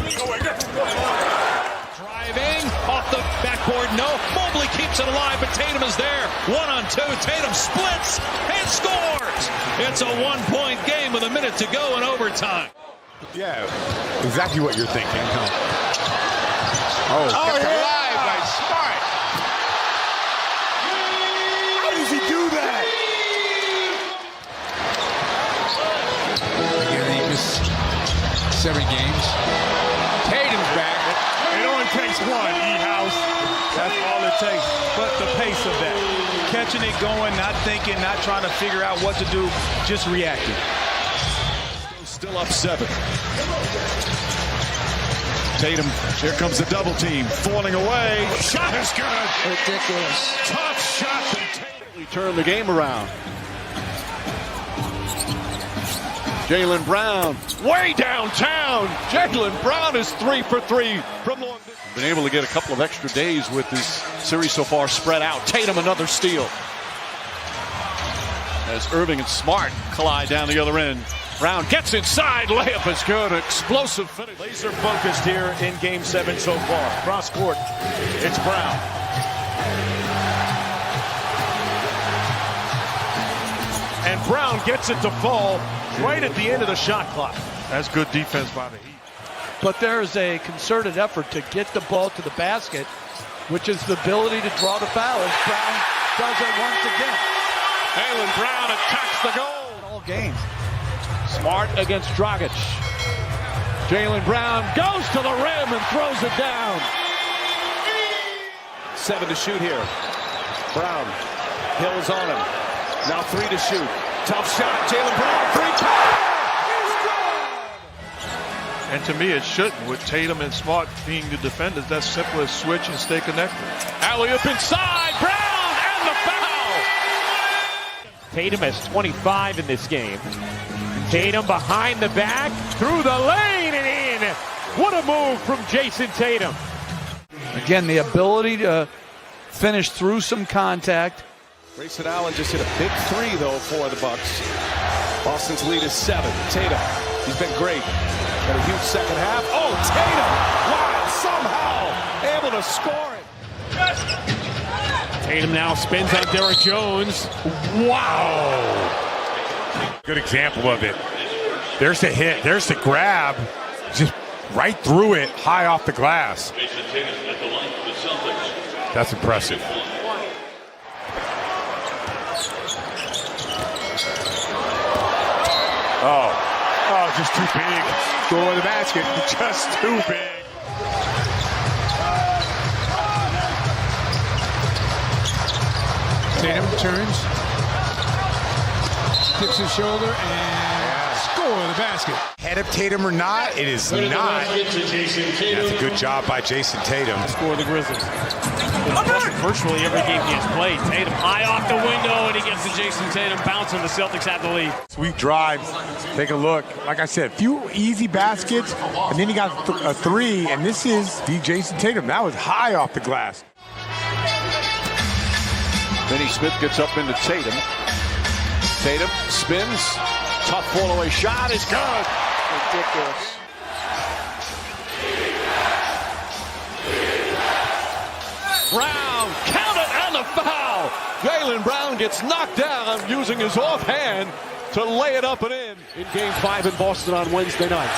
Driving off the back backboard, no. Mobley keeps it alive, but Tatum is there. 1-on-2. Tatum splits and scores. It's a 1-point game with a minute to go in overtime. Yeah, exactly what you're thinking. Oh, kept alive by Smart. How does he do that? Again, he missed 7 games. Tatum's back. It only takes one, E-House. That's all it takes. But the pace of that. Catching it going, not thinking, not trying to figure out what to do, just reacting. Still up 7. Tatum, here comes the double team, falling away. Shot is good. Ridiculous. Tough shot from Tatum. We turn the game around. Jaylen Brown, way downtown. Jaylen Brown is 3 for 3 from long distance. Been able to get a couple of extra days with this series so far spread out. Tatum, another steal. As Irving and Smart collide down the other end. Brown gets inside, layup is good, explosive finish. Laser focused here in Game 7 so far. Cross court, it's Brown. And Brown gets it to fall right at the end of the shot clock. That's good defense by the Heat. But there's a concerted effort to get the ball to the basket, which is the ability to draw the foul, as Brown does it once again. Jaylen Brown attacks the goal. All games. Smart against Dragic. Jaylen Brown goes to the rim and throws it down. 7 to shoot here. Brown, Hill's on him. Now 3 to shoot. Tough shot. Jaylen Brown, 3-pointer. And to me, it shouldn't. With Tatum and Smart being the defenders, that's simple as switch and stay connected. Alley-oop inside. Brown and the foul. Tatum has 25 in this game. Tatum behind the back, through the lane and in. What a move from Jason Tatum. Again, the ability to finish through some contact. Grayson Allen just hit a big 3, though, for the Bucks. Boston's lead is 7. Tatum, he's been great. Got a huge second half. Oh, Tatum! Wow, somehow able to score it. Tatum now spins on Derrick Jones. Wow! Good example of it. There's the hit. There's the grab. Just right through it, high off the glass. That's impressive. Oh, just too big. Go to the basket. Just too big. Tatum turns, tips his shoulder, and score the basket. Head of Tatum or not, it is not. That's a good job by Jason Tatum. Score the Grizzlies. Virtually every game he has played. Tatum high off the window, and he gets to Jason Tatum bouncing. The Celtics have the lead. Sweet drives. Take a look. Like I said, few easy baskets, and then he got a 3, and this is the Jason Tatum. That was high off the glass. Finney Smith gets up into Tatum. Tatum spins. Tough fall-away shot is good. Ridiculous. Brown, count it, and the foul. Jaylen Brown gets knocked down using his offhand to lay it up and in Game 5 in Boston on Wednesday night.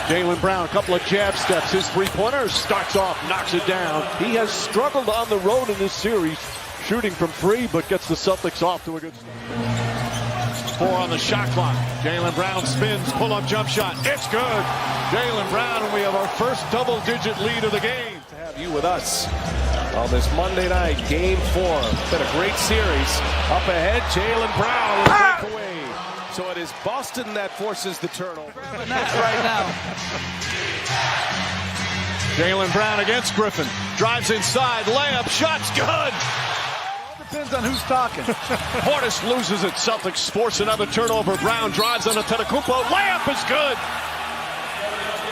Jaylen Brown, a couple of jab steps. His three-pointer starts off, knocks it down. He has struggled on the road in this series, shooting from 3, but gets the Celtics off to a good start. 4 on the shot clock. Jaylen Brown spins, pull-up jump shot. It's good. Jaylen Brown, and we have our first double-digit lead of the game. To have you with us on this Monday night, Game 4. It's been a great series. Up ahead, Jaylen Brown will break away. So it is Boston that forces the turnover. Right now. Jaylen Brown against Griffin. Drives inside, layup, shots good. Depends on who's talking. Portis loses it. Celtics force another turnover. Brown drives on Antetokounmpo. Layup is good.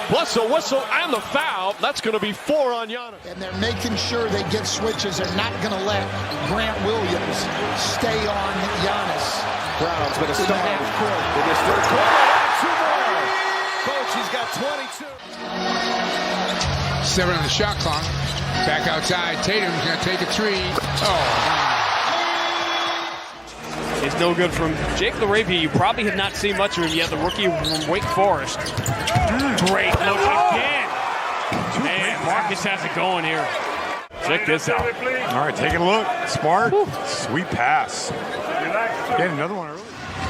Plus a whistle and the foul. That's going to be 4 on Giannis. And they're making sure they get switches. They're not going to let Grant Williams stay on Giannis. Brown's been a star in this third quarter. 2 more. Coach, he's got 22. 7 on the shot clock. Back outside. Tatum's going to take a three. It's no good from Jake LaRavia. You probably have not seen much of him yet. The rookie from Wake Forest. Great look again. Man, Marcus has it going here. Check this out. All right, take a look. Smart. Sweet pass. Get another one early.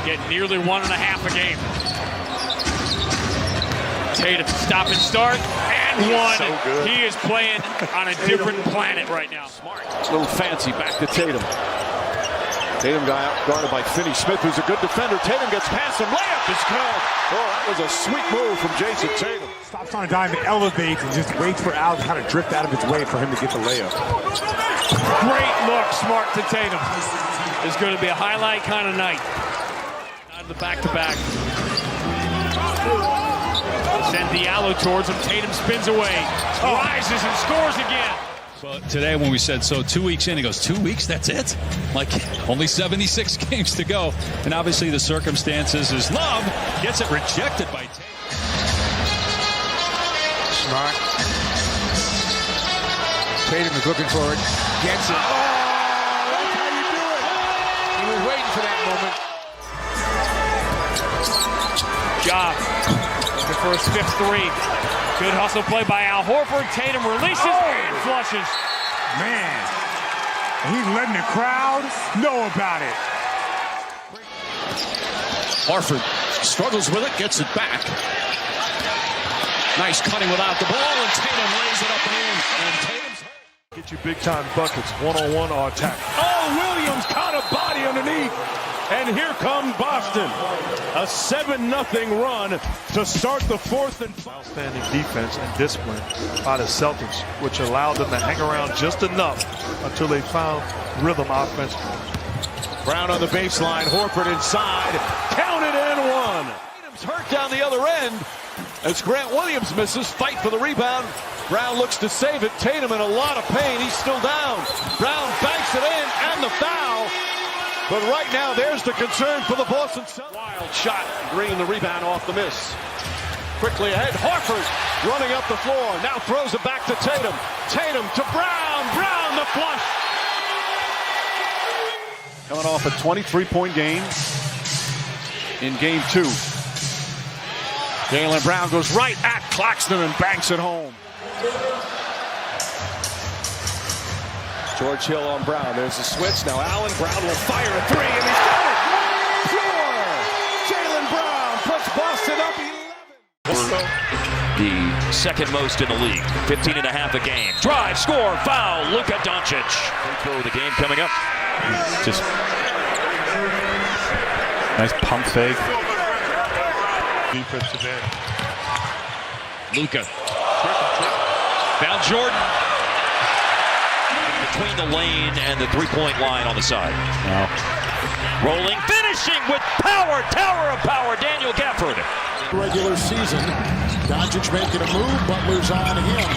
Get nearly 1.5 a game. Tatum stop and start, and one. So good. He is playing on a different planet right now. Smart. A little fancy, back to Tatum. Tatum got guarded by Finney Smith, who's a good defender. Tatum gets past him. Layup is good. Oh, that was a sweet move from Jason Tatum. Stops on a dime and elevates and just waits for Al to kind of drift out of his way for him to get the layup. Great look, Smart to Tatum. It's going to be a highlight kind of night. Out of the back-to-back. Send Diallo towards him. Tatum spins away. Rises and scores again. So today when we said, so 2 weeks in, he goes, 2 weeks, that's it? Like, only 76 games to go. And obviously the circumstances is Love gets it rejected by Tatum. Smart. Tatum is looking for it. Gets it. Oh, that's how you do it. He was waiting for that moment. Job. Looking for his 5th three. Good hustle play by Al Horford. Tatum releases and flushes. Man, he's letting the crowd know about it. Horford struggles with it, gets it back. Nice cutting without the ball, and Tatum lays it up and in. And Tatum's hurt. Get you big-time buckets, one-on-one or attack. Oh, Williams caught a body underneath. And here comes Boston. A 7-0 run to start the 4th and final. Outstanding defense and discipline by the Celtics, which allowed them to hang around just enough until they found rhythm offensively. Brown on the baseline, Horford inside. Counted and one. Tatum's hurt down the other end as Grant Williams misses. Fight for the rebound. Brown looks to save it. Tatum in a lot of pain. He's still down. Brown banks it in and the foul. But right now, there's the concern for the Boston Celtics. Wild shot. Green the rebound off the miss. Quickly ahead. Horford running up the floor. Now throws it back to Tatum. Tatum to Brown. Brown the flush. Coming off a 23-point game in game 2. Jaylen Brown goes right at Claxton and banks it home. George Hill on Brown. There's the switch. Now Allen. Brown will fire a three, and he's got it. Pure. Jaylen Brown puts Boston up 11. The second most in the league. 15.5 a game. Drive, score, foul. Luka Doncic. Throw the game coming up. Just nice pump fake. Defensive end. Luka. Now Jordan. Between the lane and the three-point line on the side. Rolling, finishing with power, tower of power, Daniel Gafford. Regular season, Doncic making a move, Butler's on him.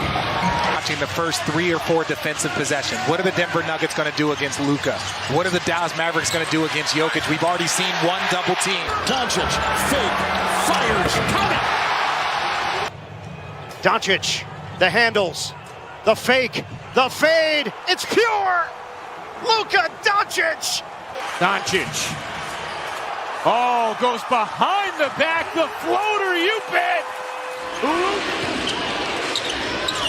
Watching the first 3 or 4 defensive possessions. What are the Denver Nuggets going to do against Luka? What are the Dallas Mavericks going to do against Jokic? We've already seen one double team. Doncic, fake, fires, count it. Doncic, the handles, the fake, the fade, it's pure! Luka Doncic! Doncic. Oh, goes behind the back, the floater, you bet!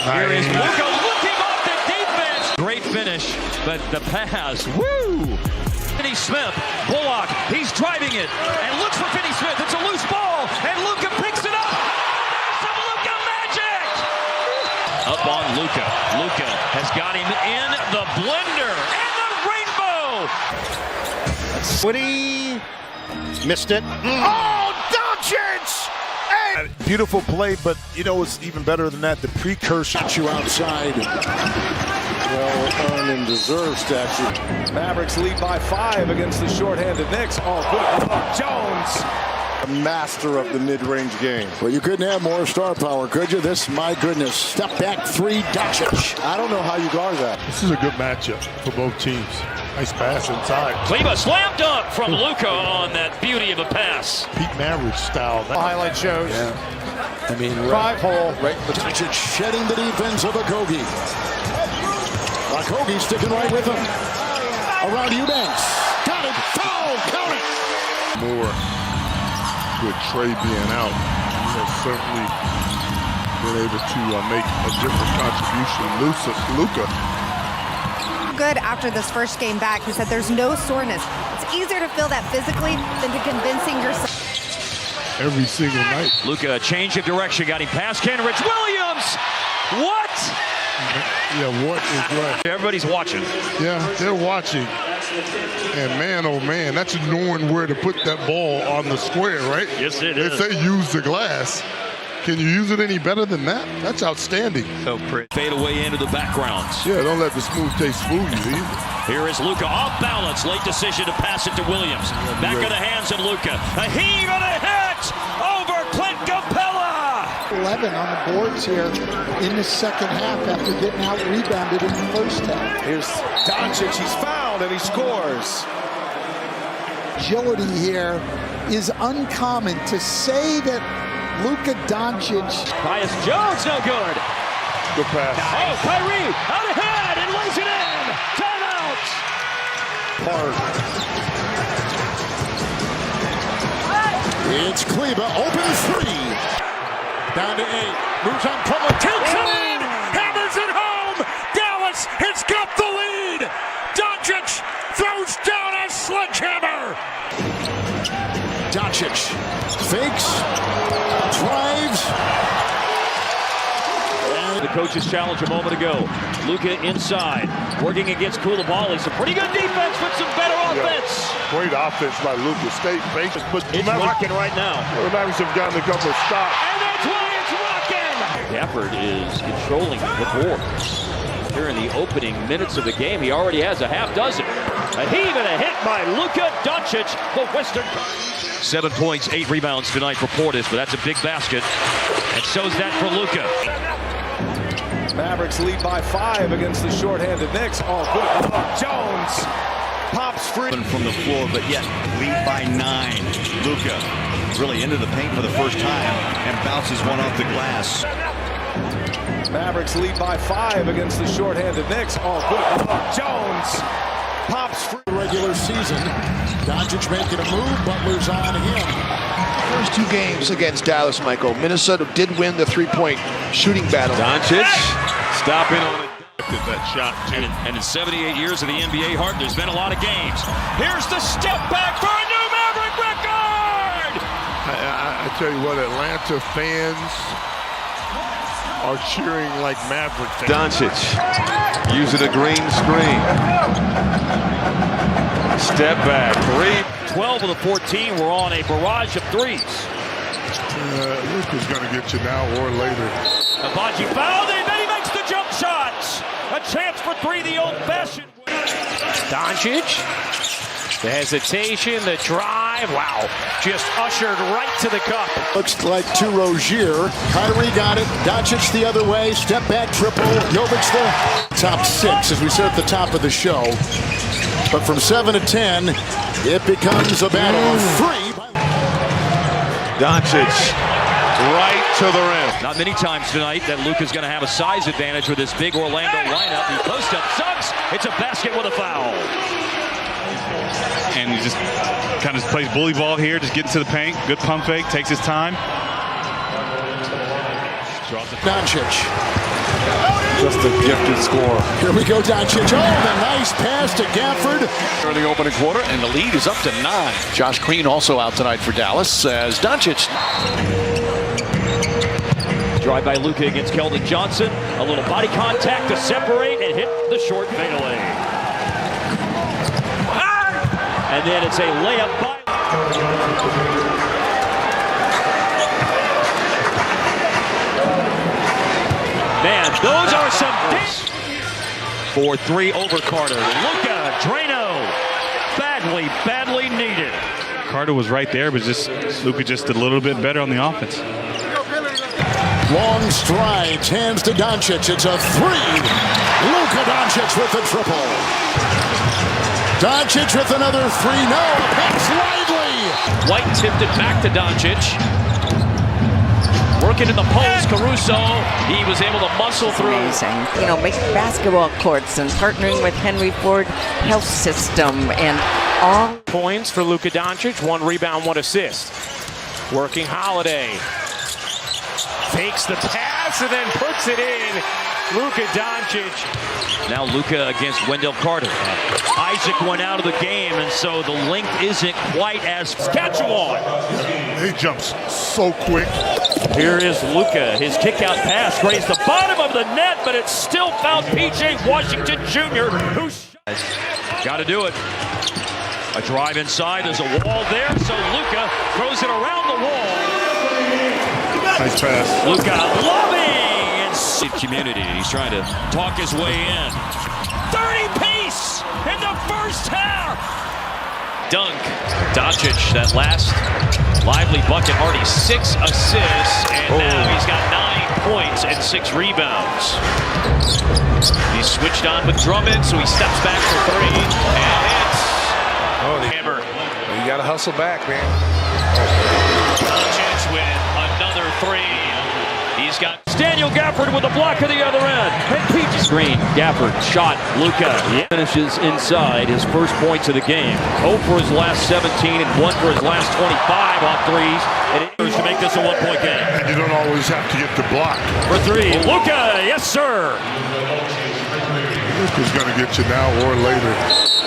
Here is Luka looking off the defense. Great finish, but the pass, woo! Finney Smith, Bullock, he's driving it, and looks for Finney Smith. It's a loose ball, and Luka picks it up. Some Luka magic! Up on Luka. Luka has got him in the blender, and the rainbow! Woody missed it. Oh, Doncic! Beautiful play, but you know what's even better than that? The precursor. You outside. Well earned and deserved statue. Mavericks lead by 5 against the shorthanded Knicks. Oh, good. Jones. A master of the mid-range game. Well, you couldn't have more star power, could you? This, my goodness, step back 3, Doncic. I don't know how you guard that. This is a good matchup for both teams. Nice pass inside. Kleba slam dunk from Luka on that beauty of a pass. Pete Maravich style. Highlight shows. Yeah. I mean, 5-hole. Doncic shedding the defense of Okogie. Kobe sticking right with him. Around Eubanks. Got it. Foul. Count it. More with Trey being out, he has certainly been able to make a different contribution. Luka. Good after this first game back. He said there's no soreness. It's easier to feel that physically than to convincing yourself. Every single night. Luka, change of direction, got him past Kenrich Williams. What? Yeah, what is what? Everybody's watching. Yeah, they're watching. And man, oh man, that's knowing where to put that ball on the square, right? Yes, it is. If they use the glass, can you use it any better than that? That's outstanding. So pretty. Fade away into the backgrounds. Yeah, don't let the smooth taste fool you either. Here is Luka off balance. Late decision to pass it to Williams. Back of the hands of Luka. A heave and a hit over Clint Capella. 11 on the boards here in the second half after getting out rebounded in the first half. Here's Doncic. He's fouled and he scores. Agility here is uncommon. To say that Luka Doncic. Tyus Jones, no good. Good pass. Oh, Kyrie out ahead and lays it in. Timeout. It's Kleba, open three. Down to 8. Moves on Plumlee. Takes it in. Hammers it home. Dallas has got the lead. Doncic throws down a sledgehammer. Doncic fakes, drives. The coach's challenge a moment ago. Luka inside, working against Koulibaly. Some pretty good defense with some better offense. Great offense by Luka. State fakes, but It's rocking right now. The Mavericks have gotten a couple of stops. And that's why it's rocking. Gafford is controlling the boards. Here in the opening minutes of the game, he already has a half dozen. A heave and a hit by Luka Doncic, the Western. 7 points, 8 rebounds tonight for Portis, but that's a big basket. And so's that for Luka. Mavericks lead by 5 against the shorthanded Knicks. Oh, good. Jones pops free. From the floor, but yet lead by 9. Luka really into the paint for the first time and bounces one off the glass. Mavericks lead by 5 against the shorthanded Knicks. Oh, good. Jones pops free. Regular season. Doncic making a move. Butler's on him. First 2 games against Dallas, Michael. Minnesota did win the three-point shooting battle. Doncic stopping on it. That shot, too. And in 78 years of the NBA, Hart, there's been a lot of games. Here's the step back for a new Maverick record! I tell you what, Atlanta fans are cheering like Maverick fans. Doncic using a green screen. Step back, 3. 12 of the 14 were on a barrage of threes. Luka's going to get you now or later. Abaji fouled, and then he makes the jump shots. A chance for 3, the old-fashioned. Doncic, the hesitation, the drive. Wow, just ushered right to the cup. Looks like to Rozier. Kyrie got it. Doncic the other way. Step back triple. Jovic the top 6 as we said at the top of the show. But from 7 to 10, it becomes a battle of 3. Doncic right to the rim. Not many times tonight that Luka's going to have a size advantage with this big Orlando lineup. He posts up Suggs. It's a basket with a foul. And he just kind of plays bully ball here, just getting to the paint. Good pump fake, takes his time. Doncic. Just a gifted score. Here we go, Doncic. Oh, the nice pass to Gafford. In the opening quarter, and the lead is up to 9. Josh Green also out tonight for Dallas as Doncic. Drive by Luka against Keldon Johnson. A little body contact to separate and hit the short fadeaway. And then it's a layup by... Man, those are some... 4-3 over Carter. Luka, Drano. Badly needed. Carter was right there, but just Luka just a little bit better on the offense. Long strides, hands to Doncic. It's a 3. Luka Doncic with the triple. Doncic with another 3. No, pass Lively. White tipped it back to Doncic. Working in the post, Caruso, he was able to muscle through. Amazing. You know, making basketball courts and partnering with Henry Ford Health System and all. Points for Luka Doncic, 1 rebound, 1 assist. Working Holiday. Fakes the pass and then puts it in. Luka Doncic. Now Luka against Wendell Carter. Isaac went out of the game, and so the length isn't quite as Saskatchewan. He jumps so quick. Here is Luka. His kick-out pass grazed the bottom of the net, but it still found P.J. Washington Jr., who got to do it. A drive inside. There's a wall there, so Luka throws it around the wall. Nice pass. Luka loving community. He's trying to talk his way in. 30 piece in the first half. Dunk. Doncic, that last lively bucket, already 6 assists, and now he's got 9 points and 6 rebounds. He's switched on with Drummond, so he steps back for 3, and it's the hammer. You got to hustle back, man. Doncic with another 3. He's got Daniel Gafford with a block at the other end. And Peach screen. Gafford shot. Luka finishes inside his first points of the game. 0 for his last 17 and 1 for his last 25 on threes. And it is to make this a 1-point game. And you don't always have to get the block. For 3, Luka, yes sir. Luka's going to get you now or later.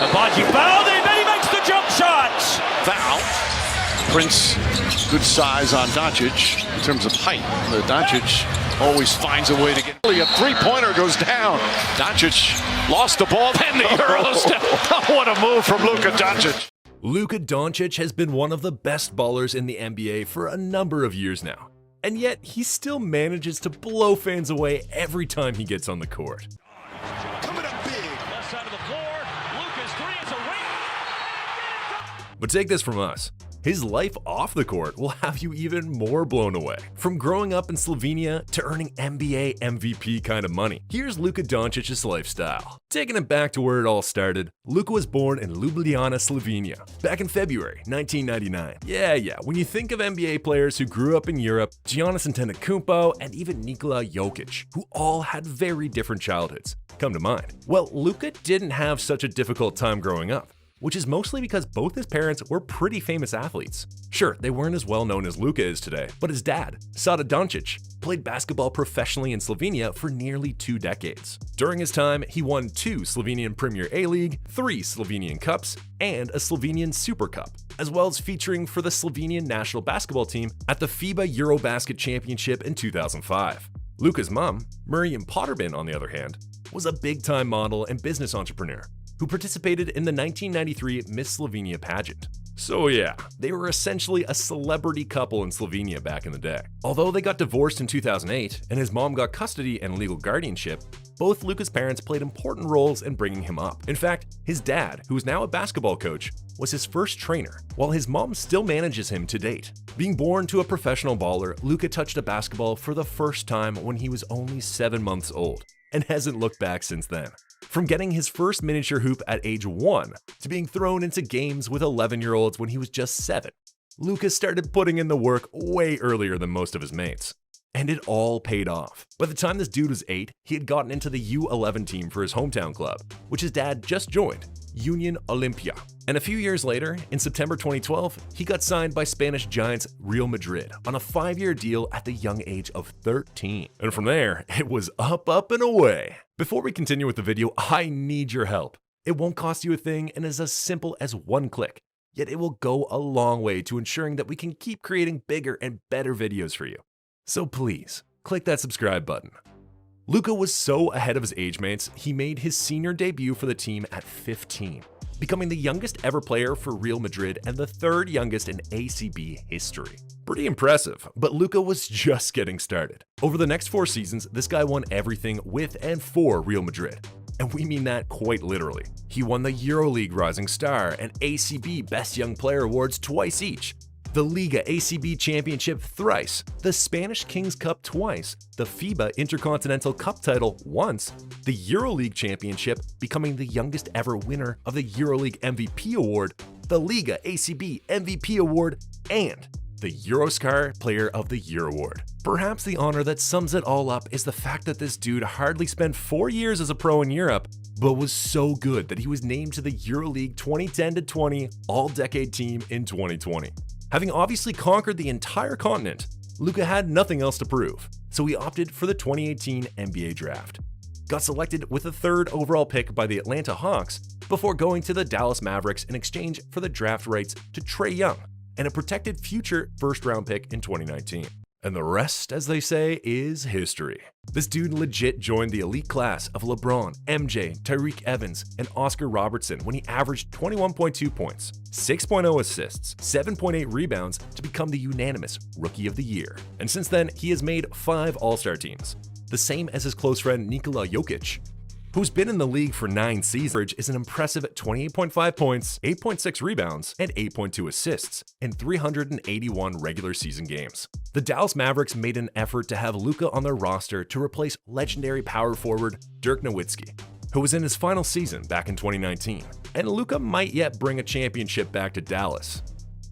Abaji fouled and then he makes the jump shots. Foul. Prince, good size on Doncic in terms of height. Doncic always finds a way to get. A three-pointer goes down. Doncic lost the ball. Then the Euro step. What a move from Luka Doncic. Luka Doncic has been one of the best ballers in the NBA for a number of years now. And yet, he still manages to blow fans away every time he gets on the court. Coming up big. Left side of the floor. Luka's 3 is a ring. But take this from us. His life off the court will have you even more blown away. From growing up in Slovenia to earning NBA MVP kind of money, here's Luka Doncic's lifestyle. Taking it back to where it all started, Luka was born in Ljubljana, Slovenia, back in February 1999. Yeah, when you think of NBA players who grew up in Europe, Giannis Antetokounmpo and even Nikola Jokic, who all had very different childhoods, come to mind. Well, Luka didn't have such a difficult time growing up, which is mostly because both his parents were pretty famous athletes. Sure, they weren't as well known as Luka is today, but his dad, Sada Doncic, played basketball professionally in Slovenia for nearly 2 decades. During his time, he won 2 Slovenian Premier A-League, 3 Slovenian Cups, and a Slovenian Super Cup, as well as featuring for the Slovenian national basketball team at the FIBA Eurobasket Championship in 2005. Luka's mom, Miriam Potterbin, on the other hand, was a big-time model and business entrepreneur who participated in the 1993 Miss Slovenia pageant. So yeah, they were essentially a celebrity couple in Slovenia back in the day. Although they got divorced in 2008 and his mom got custody and legal guardianship, both Luka's parents played important roles in bringing him up. In fact, his dad, who is now a basketball coach, was his first trainer, while his mom still manages him to date. Being born to a professional baller, Luka touched a basketball for the first time when he was only 7 months old, and hasn't looked back since then. From getting his first miniature hoop at age 1 to being thrown into games with 11-year-olds when he was just 7, Luka started putting in the work way earlier than most of his mates. And it all paid off. By the time this dude was 8, he had gotten into the U11 team for his hometown club, which his dad just joined, Union Olimpia. And a few years later, in September 2012, he got signed by Spanish giants Real Madrid on a 5-year deal at the young age of 13. And from there, it was up and away. Before we continue with the video, I need your help. It won't cost you a thing and is as simple as 1 click. Yet it will go a long way to ensuring that we can keep creating bigger and better videos for you. So please, click that subscribe button. Luka was so ahead of his age mates, he made his senior debut for the team at 15, becoming the youngest ever player for Real Madrid and the 3rd youngest in ACB history. Pretty impressive, but Luka was just getting started. Over the next 4 seasons, this guy won everything with and for Real Madrid. And we mean that quite literally. He won the EuroLeague Rising Star and ACB Best Young Player awards twice each, the Liga ACB Championship thrice, the Spanish Kings Cup twice, the FIBA Intercontinental Cup title once, the EuroLeague Championship, becoming the youngest ever winner of the EuroLeague MVP award, the Liga ACB MVP award, and the Eurostar Player of the Year award. Perhaps the honor that sums it all up is the fact that this dude hardly spent 4 years as a pro in Europe, but was so good that he was named to the EuroLeague 2010-20 All-Decade team in 2020. Having obviously conquered the entire continent, Luka had nothing else to prove, so he opted for the 2018 NBA draft. Got selected with the 3rd overall pick by the Atlanta Hawks before going to the Dallas Mavericks in exchange for the draft rights to Trae Young and a protected future first-round pick in 2019. And the rest, as they say, is history. This dude legit joined the elite class of LeBron, MJ, Tyreke Evans, and Oscar Robertson when he averaged 21.2 points, 6.0 assists, 7.8 rebounds to become the unanimous Rookie of the Year. And since then, he has made 5 All-Star teams, the same as his close friend Nikola Jokic, who's been in the league for 9 seasons, is an impressive 28.5 points, 8.6 rebounds, and 8.2 assists in 381 regular season games. The Dallas Mavericks made an effort to have Luka on their roster to replace legendary power forward Dirk Nowitzki, who was in his final season back in 2019. And Luka might yet bring a championship back to Dallas,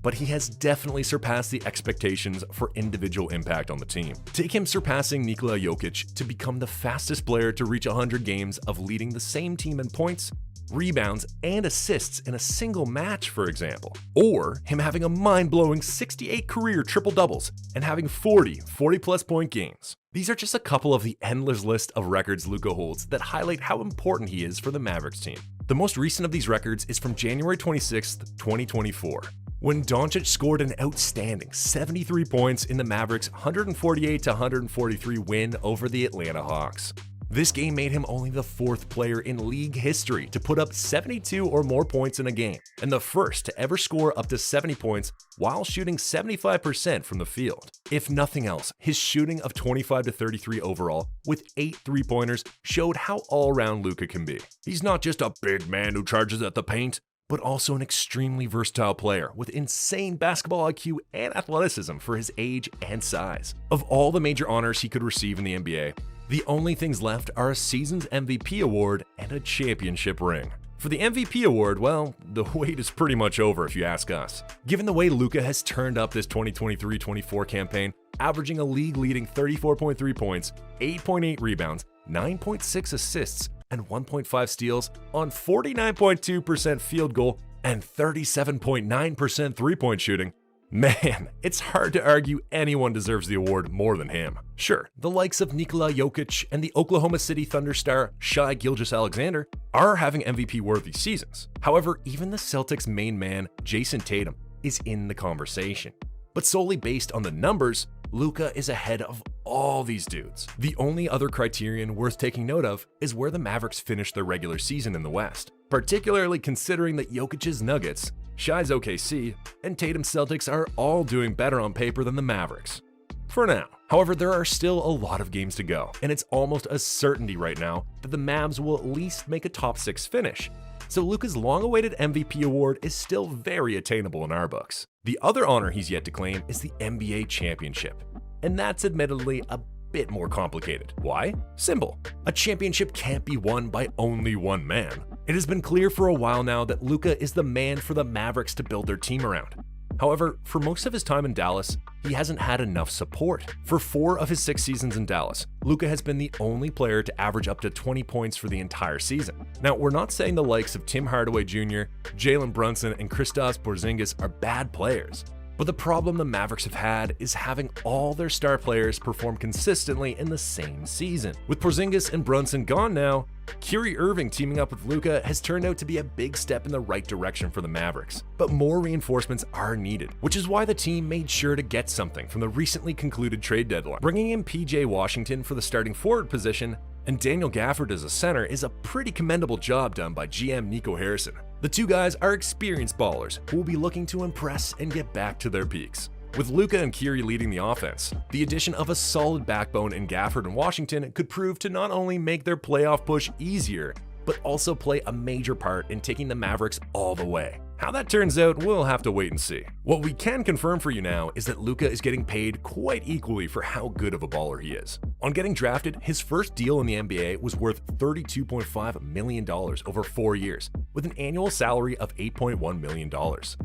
but he has definitely surpassed the expectations for individual impact on the team. Take him surpassing Nikola Jokic to become the fastest player to reach 100 games of leading the same team in points, rebounds, and assists in a single match, for example. Or him having a mind-blowing 68 career triple-doubles and having 40-plus point games. These are just a couple of the endless list of records Luka holds that highlight how important he is for the Mavericks team. The most recent of these records is from January 26, 2024. When Doncic scored an outstanding 73 points in the Mavericks' 148-143 win over the Atlanta Hawks. This game made him only the 4th player in league history to put up 72 or more points in a game, and the first to ever score up to 70 points while shooting 75% from the field. If nothing else, his shooting of 25-33 overall with 8 3-pointers showed how all-around Luka can be. He's not just a big man who charges at the paint, but also an extremely versatile player with insane basketball IQ and athleticism for his age and size. Of all the major honors he could receive in the NBA, the only things left are a season's MVP award and a championship ring. For the MVP award, well, the wait is pretty much over if you ask us. Given the way Luka has turned up this 2023-24 campaign, averaging a league-leading 34.3 points, 8.8 rebounds, 9.6 assists, and 1.5 steals on 49.2% field goal and 37.9% three-point shooting, man, it's hard to argue anyone deserves the award more than him. Sure, the likes of Nikola Jokic and the Oklahoma City Thunder star Shai Gilgeous-Alexander are having MVP-worthy seasons. However, even the Celtics' main man, Jason Tatum, is in the conversation. But solely based on the numbers, Luka is ahead of all these dudes. The only other criterion worth taking note of is where the Mavericks finished their regular season in the West, particularly considering that Jokic's Nuggets, Shai's OKC, and Tatum's Celtics are all doing better on paper than the Mavericks. For now. However, there are still a lot of games to go, and it's almost a certainty right now that the Mavs will at least make a top 6 finish. So Luka's long-awaited MVP award is still very attainable in our books. The other honor he's yet to claim is the NBA championship, and that's admittedly a bit more complicated. Why? Simple. A championship can't be won by only one man. It has been clear for a while now that Luka is the man for the Mavericks to build their team around. However, for most of his time in Dallas, he hasn't had enough support. For 4 of his 6 seasons in Dallas, Luka has been the only player to average up to 20 points for the entire season. Now, we're not saying the likes of Tim Hardaway Jr., Jalen Brunson, and Kristaps Porzingis are bad players. But the problem the Mavericks have had is having all their star players perform consistently in the same season. With Porzingis and Brunson gone now, Kyrie Irving teaming up with Luka has turned out to be a big step in the right direction for the Mavericks. But more reinforcements are needed, which is why the team made sure to get something from the recently concluded trade deadline. Bringing in PJ Washington for the starting forward position and Daniel Gafford as a center is a pretty commendable job done by GM Nico Harrison. The two guys are experienced ballers who will be looking to impress and get back to their peaks. With Luka and Kyrie leading the offense, the addition of a solid backbone in Gafford and Washington could prove to not only make their playoff push easier, but also play a major part in taking the Mavericks all the way. How that turns out, we'll have to wait and see. What we can confirm for you now is that Luka is getting paid quite equally for how good of a baller he is. On getting drafted, his first deal in the NBA was worth $32.5 million over 4 years, with an annual salary of $8.1 million.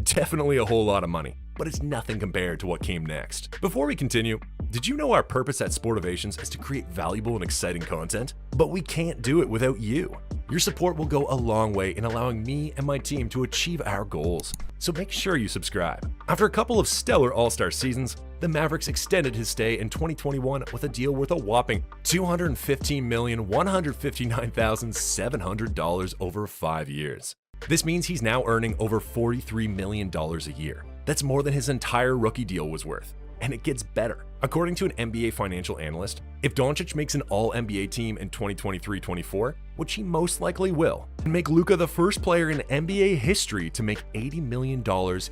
Definitely a whole lot of money, but it's nothing compared to what came next. Before we continue, Did you know our purpose at Sportivations is to create valuable and exciting content? But we can't do it without you. Your support will go a long way in allowing me and my team to achieve our goals, so make sure you subscribe. After a couple of stellar All-Star seasons, the Mavericks extended his stay in 2021 with a deal worth a whopping $215,159,700 over 5 years. This means he's now earning over $43 million a year. That's more than his entire rookie deal was worth. And it gets better. According to an NBA financial analyst, if Doncic makes an All-NBA team in 2023-24, which he most likely will, and make Luka the first player in NBA history to make $80 million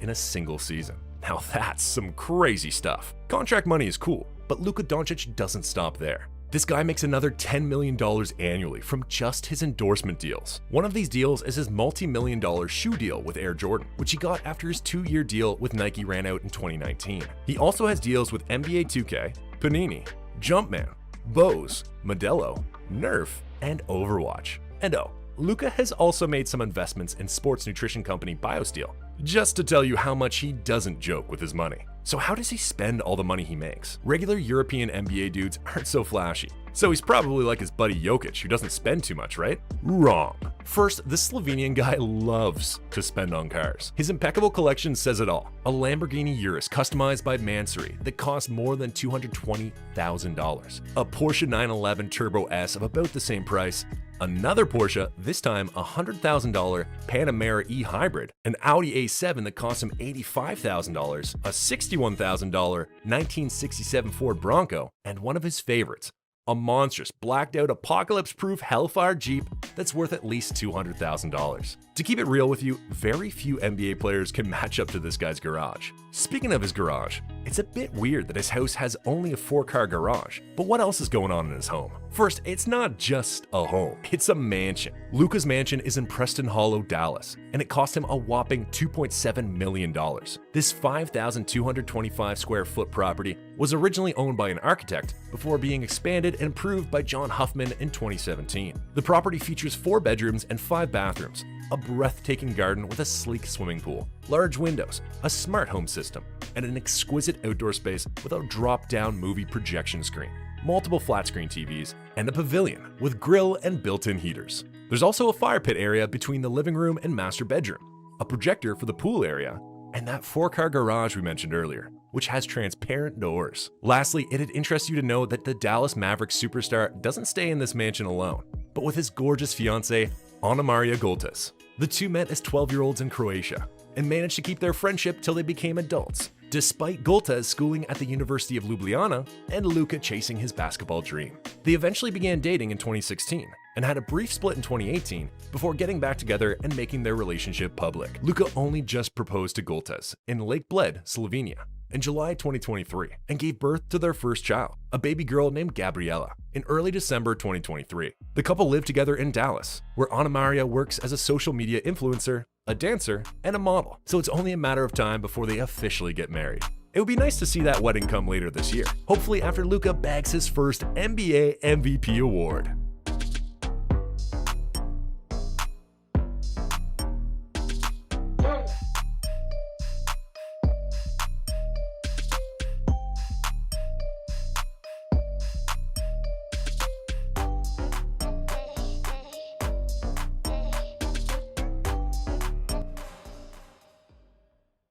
in a single season. Now that's some crazy stuff. Contract money is cool, but Luka Doncic doesn't stop there. This guy makes another $10 million annually from just his endorsement deals. One of these deals is his multi-million-dollar shoe deal with Air Jordan, which he got after his 2-year deal with Nike ran out in 2019. He also has deals with NBA 2K, Panini, Jumpman, Bose, Modelo, Nerf, and Overwatch. And oh, Luka has also made some investments in sports nutrition company BioSteel, just to tell you how much he doesn't joke with his money. So how does he spend all the money he makes? Regular European NBA dudes aren't so flashy, so he's probably like his buddy Jokic, who doesn't spend too much, right? Wrong. First, this Slovenian guy loves to spend on cars. His impeccable collection says it all. A Lamborghini Urus customized by Mansory that costs more than $220,000. A Porsche 911 Turbo S of about the same price. Another Porsche, this time a $100,000 Panamera E-Hybrid, an Audi A7 that cost him $85,000, a $61,000 1967 Ford Bronco, and one of his favorites, a monstrous, blacked-out, apocalypse-proof Hellfire Jeep that's worth at least $200,000. To keep it real with you, very few NBA players can match up to this guy's garage. Speaking of his garage, it's a bit weird that his house has only a 4-car garage, but what else is going on in his home? First, it's not just a home, it's a mansion. Luka's mansion is in Preston Hollow, Dallas, and it cost him a whopping $2.7 million. This 5,225 square foot property was originally owned by an architect before being expanded and improved by John Huffman in 2017. The property features 4 bedrooms and 5 bathrooms, a breathtaking garden with a sleek swimming pool, large windows, a smart home system, and an exquisite outdoor space with a drop-down movie projection screen, multiple flat-screen TVs, and a pavilion with grill and built-in heaters. There's also a fire pit area between the living room and master bedroom, a projector for the pool area, and that 4-car garage we mentioned earlier, which has transparent doors. Lastly, it'd interest you to know that the Dallas Mavericks superstar doesn't stay in this mansion alone, but with his gorgeous fiancée, Ana Maria Goltas. The two met as 12-year-olds in Croatia and managed to keep their friendship till they became adults, despite Goltas schooling at the University of Ljubljana and Luka chasing his basketball dream. They eventually began dating in 2016 and had a brief split in 2018 before getting back together and making their relationship public. Luka only just proposed to Goltas in Lake Bled, Slovenia, in July 2023 and gave birth to their first child, a baby girl named Gabriella, in early December 2023. The couple lived together in Dallas, where Ana Maria works as a social media influencer, a dancer, and a model, so it's only a matter of time before they officially get married. It would be nice to see that wedding come later this year, hopefully after Luka bags his first NBA MVP award.